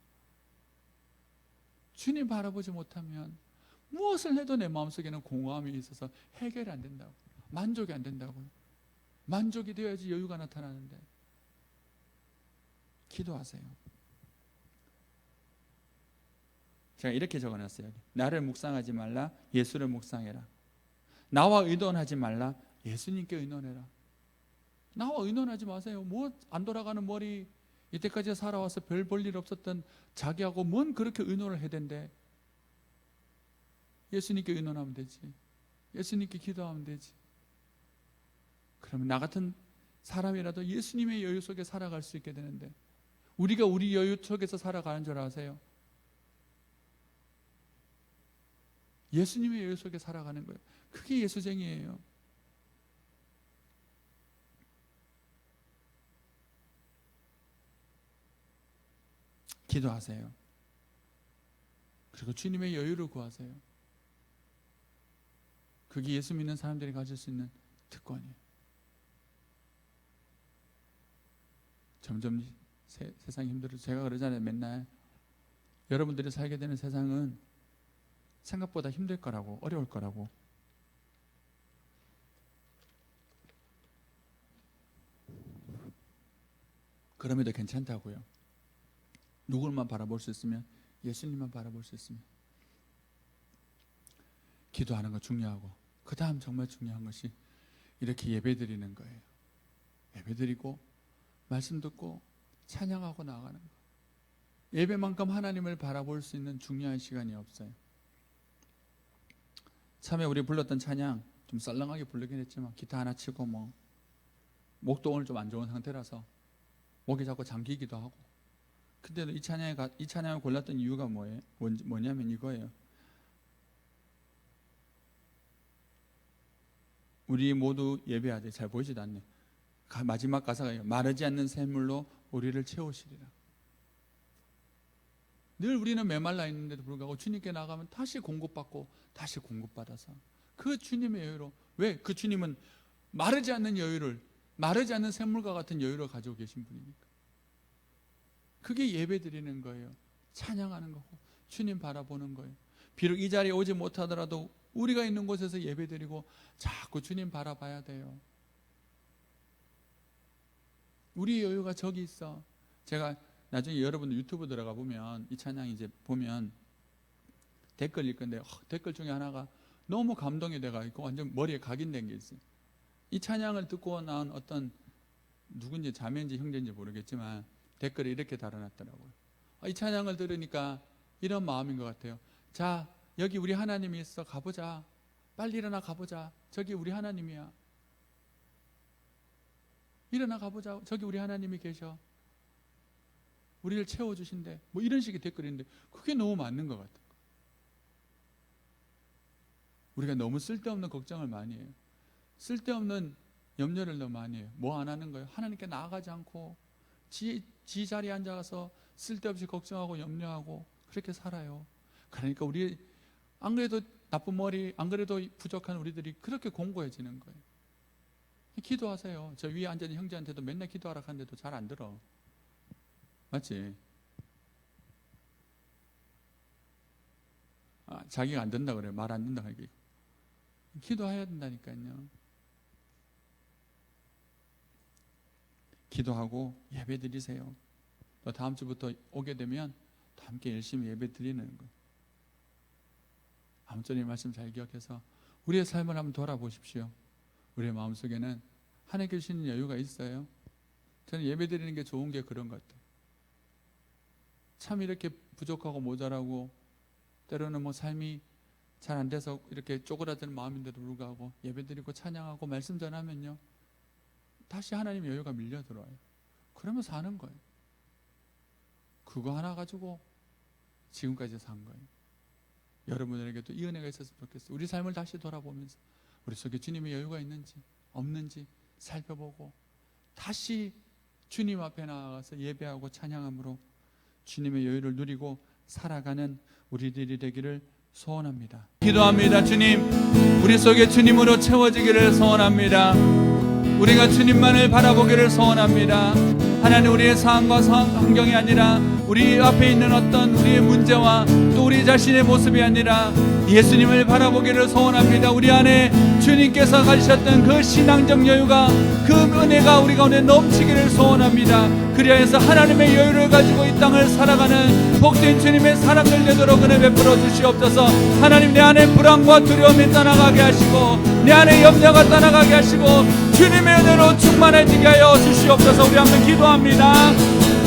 주님 바라보지 못하면 무엇을 해도 내 마음속에는 공허함이 있어서 해결이 안 된다고. 만족이 안 된다고요. 만족이 되어야지 여유가 나타나는데. 기도하세요. 제가 이렇게 적어놨어요. 나를 묵상하지 말라, 예수를 묵상해라. 나와 의논하지 말라, 예수님께 의논해라. 나와 의논하지 마세요. 뭐 안 돌아가는 머리, 이때까지 살아와서 별 볼 일 없었던 자기하고 뭔 그렇게 의논을 해야 된대. 예수님께 의논하면 되지. 예수님께 기도하면 되지. 그러면 나 같은 사람이라도 예수님의 여유 속에 살아갈 수 있게 되는데, 우리가 우리 여유 속에서 살아가는 줄 아세요? 예수님의 여유 속에 살아가는 거예요. 그게 예수쟁이에요. 기도하세요. 그리고 주님의 여유를 구하세요. 그게 예수 믿는 사람들이 가질 수 있는 특권이에요. 점점 세상이 힘들어져. 제가 그러잖아요. 맨날 여러분들이 살게 되는 세상은 생각보다 힘들 거라고, 어려울 거라고. 그럼에도 괜찮다고요. 누굴만 바라볼 수 있으면, 예수님만 바라볼 수 있으면. 기도하는 거 중요하고, 그 다음 정말 중요한 것이 이렇게 예배드리는 거예요. 예배드리고 말씀 듣고 찬양하고 나가는 거. 예배만큼 하나님을 바라볼 수 있는 중요한 시간이 없어요. 참에 우리 불렀던 찬양 좀 썰렁하게 부르긴 했지만 기타 하나 치고 목도 오늘 좀 안 좋은 상태라서 목이 자꾸 잠기기도 하고. 근데도 이 찬양을 골랐던 이유가 뭐냐면 이거예요. 우리 모두 예배하되, 잘 보이지도 않네. 마지막 가사가 마르지 않는 샘물로 우리를 채우시리라. 늘 우리는 메말라 있는데도 불구하고 주님께 나가면 다시 공급받고 다시 공급받아서 그 주님의 여유로. 왜? 그 주님은 마르지 않는 여유를, 마르지 않는 샘물과 같은 여유를 가지고 계신 분이니까. 그게 예배 드리는 거예요. 찬양하는 거고 주님 바라보는 거예요. 비록 이 자리에 오지 못하더라도 우리가 있는 곳에서 예배 드리고 자꾸 주님 바라봐야 돼요. 우리 여유가 저기 있어. 제가 나중에 여러분들 유튜브 들어가 보면 이 찬양 이제 보면 댓글 읽을 건데 댓글 중에 하나가 너무 감동이 돼가지고 완전 머리에 각인된 게 있어요. 이 찬양을 듣고 나온 어떤 누군지 자매인지 형제인지 모르겠지만 댓글에 이렇게 달아놨더라고요. 이 찬양을 들으니까 이런 마음인 것 같아요. 자, 여기 우리 하나님이 있어. 가보자. 빨리 일어나 가보자. 저기 우리 하나님이야. 일어나 가보자. 저기 우리 하나님이 계셔. 우리를 채워주신대. 이런 식의 댓글인데 그게 너무 맞는 것 같아요. 우리가 너무 쓸데없는 걱정을 많이 해요. 쓸데없는 염려를 너무 많이 해요. 뭐 안 하는 거예요? 하나님께 나아가지 않고 지 자리에 앉아서 쓸데없이 걱정하고 염려하고 그렇게 살아요. 그러니까 우리 안 그래도 나쁜 머리, 안 그래도 부족한 우리들이 그렇게 공고해지는 거예요. 기도하세요. 저 위에 앉아있는 형제한테도 맨날 기도하라 하는데도 잘 안 들어. 맞지? 자기가 안 된다 그래요. 말 안 된다 그래요. 기도해야 된다니까요. 기도하고 예배 드리세요. 또 다음 주부터 오게 되면 또 함께 열심히 예배 드리는 거예요. 아무쪼록 이 말씀 잘 기억해서 우리의 삶을 한번 돌아보십시오. 우리의 마음속에는 하나님께 주시는 여유가 있어요. 저는 예배 드리는 게 좋은 게 그런 것 같아요. 참 이렇게 부족하고 모자라고 때로는 삶이 잘 안 돼서 이렇게 쪼그라드는 마음인데도 불구하고 예배 드리고 찬양하고 말씀 전하면요 다시 하나님의 여유가 밀려 들어와요. 그러면 사는 거예요. 그거 하나 가지고 지금까지 산 거예요. 여러분들에게도 이 은혜가 있었으면 좋겠어요. 우리 삶을 다시 돌아보면서 우리 속에 주님의 여유가 있는지 없는지 살펴보고 다시 주님 앞에 나아가서 예배하고 찬양함으로 주님의 여유를 누리고 살아가는 우리들이 되기를 소원합니다. 기도합니다. 주님, 우리 속에 주님으로 채워지기를 소원합니다. 우리가 주님만을 바라보기를 소원합니다. 하나님, 우리의 상황과 환경이 아니라 우리 앞에 있는 어떤 우리의 문제와 또 우리 자신의 모습이 아니라 예수님을 바라보기를 소원합니다. 우리 안에 주님께서 가지셨던 그 신앙적 여유가, 그 은혜가 우리 가운데 넘치기를 소원합니다. 그리하여서 하나님의 여유를 가지고 이 땅을 살아가는 복된 주님의 사람들 되도록 은혜 베풀어 주시옵소서. 하나님, 내 안에 불안과 두려움이 떠나가게 하시고 내 안에 염려가 떠나가게 하시고 주님의 은혜로 충만해지게 하여 주시옵소서. 우리 한번 기도합니다.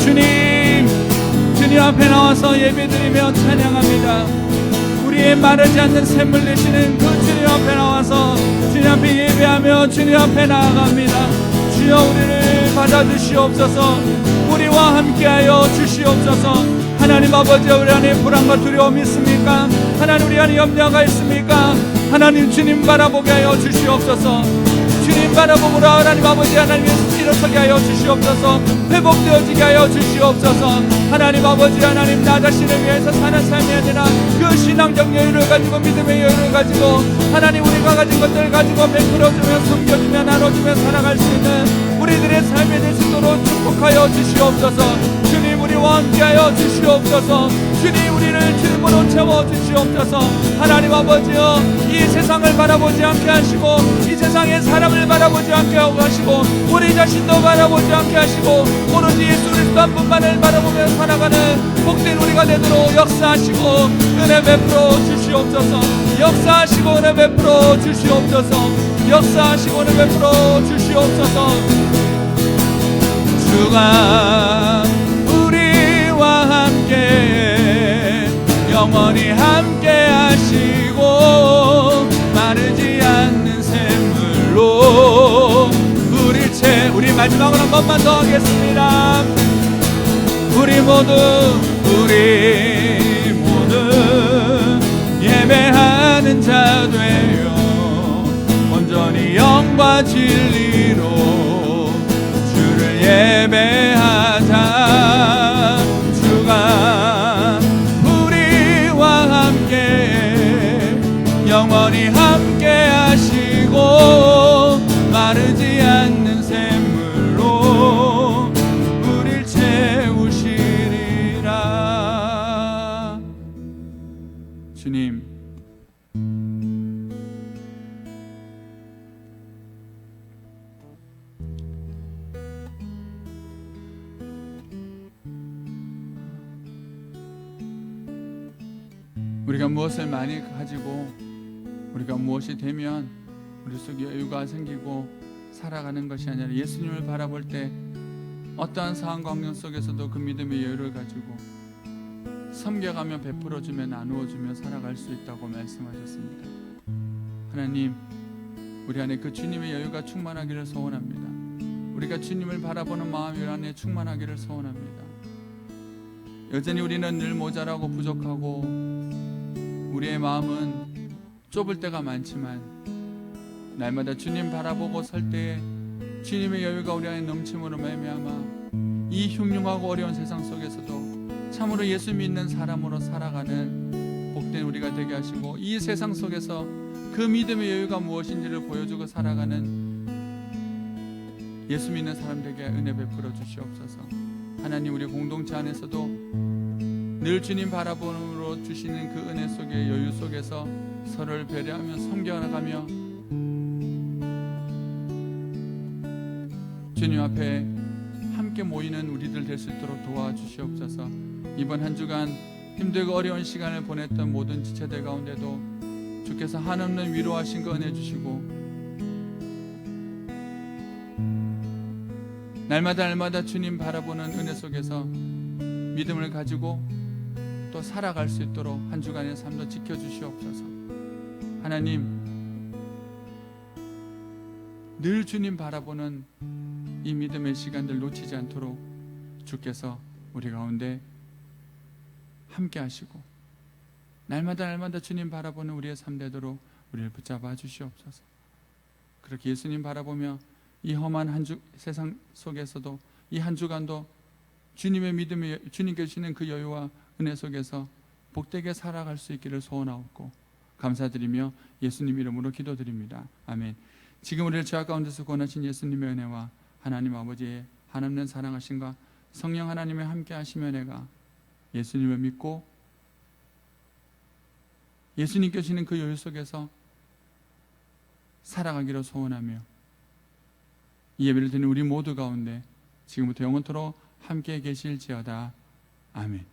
주님 앞에 나와서 예배드리며 찬양합니다. 우리의 마르지 않는 샘물 되시는 그 주님 앞에 나와서 주님 앞에 예배하며 주님 앞에 나아갑니다. 주여, 우리를 받아주시옵소서. 우리와 함께하여 주시옵소서. 하나님 아버지, 우리 안에 불안과 두려움이 있습니까? 하나님, 우리 안에 염려가 있습니까? 하나님, 주님 바라보게 하여 주시옵소서. 주님 바라보므로 하나님 아버지, 하나님의 일어서게 하여 주시옵소서. 회복되어지게 하여 주시옵소서. 하나님 아버지, 하나님, 나 자신을 위해서 사는 삶이 아니라 그 신앙적 여유를 가지고 믿음의 여유를 가지고 하나님, 우리가 가진 것들을 가지고 베풀어주며 섬겨주며 나눠주며 살아갈 수 있는 우리들의 삶이 될 수 있도록 은혜로 축복하여 주시옵소서. 주님 우리와 함께하여 주시옵소서. 주님 우리를 기쁨으로 채워 주시옵소서. 하나님 아버지여, 이 세상을 바라보지 않게 하시고 이 세상의 사람을 바라보지 않게 하시고 우리 자신도 바라보지 않게 하시고 오로지 예수 그리스도 한 분만을 바라보며 살아가는 복된 우리가 되도록 역사하시고 은혜 베풀어 주시옵소서. 역사하시고 은혜 베풀어 주시옵소서. 역사하시고 은혜 베풀어 주시옵소서. 주가 우리와 함께 영원히 함께 하시고 마르지 않는 샘물로 우리 마지막으로 한 번만 더 하겠습니다. 우리 모두 예배하는 자 되어 온전히 영과 진리로 주를 예배하자. 주가 우리와 함께 영원히 함께 하시고 마르지 않는 샘물로 우릴 채우시리라. 주님, 우리가 무엇을 많이 가지고 우리가 무엇이 되면 우리 속에 여유가 생기고 살아가는 것이 아니라 예수님을 바라볼 때 어떠한 상황과 환경 속에서도 그 믿음의 여유를 가지고 섬겨가며 베풀어주며 나누어주며 살아갈 수 있다고 말씀하셨습니다. 하나님, 우리 안에 그 주님의 여유가 충만하기를 소원합니다. 우리가 주님을 바라보는 마음이 우리 안에 충만하기를 소원합니다. 여전히 우리는 늘 모자라고 부족하고 우리의 마음은 좁을 때가 많지만 날마다 주님 바라보고 설 때에 주님의 여유가 우리 안에 넘침으로 말미암아 이 흉흉하고 어려운 세상 속에서도 참으로 예수 믿는 사람으로 살아가는 복된 우리가 되게 하시고 이 세상 속에서 그 믿음의 여유가 무엇인지를 보여주고 살아가는 예수 믿는 사람 되게 은혜 베풀어 주시옵소서. 하나님, 우리 공동체 안에서도 늘 주님 바라보므로 주시는 그 은혜 속에 여유 속에서 서로를 배려하며 섬겨나가며 주님 앞에 함께 모이는 우리들 될 수 있도록 도와주시옵소서. 이번 한 주간 힘들고 어려운 시간을 보냈던 모든 지체들 가운데도 주께서 한없는 위로하신 거 은혜 주시고 날마다 주님 바라보는 은혜 속에서 믿음을 가지고 또 살아갈 수 있도록 한 주간의 삶도 지켜주시옵소서. 하나님, 늘 주님 바라보는 이 믿음의 시간들 놓치지 않도록 주께서 우리 가운데 함께 하시고 날마다 주님 바라보는 우리의 삶 되도록 우리를 붙잡아 주시옵소서. 그렇게 예수님 바라보며 이 험한 한 주 세상 속에서도 이 한 주간도 주님의 믿음이 주님께 주시는 그 여유와 은혜 속에서 복되게 살아갈 수 있기를 소원하옵고 감사드리며 예수님 이름으로 기도드립니다. 아멘. 지금 우리를 죄악 가운데서 구원하신 예수님의 은혜와 하나님 아버지의 한없는 사랑하심과 성령 하나님의 함께 하심의 은혜가 예수님을 믿고 예수님께 주시는 그 여유 속에서 살아가기를 소원하며 이 예배를 드리는 우리 모두 가운데 지금부터 영원토록 함께 계실지어다. 아멘.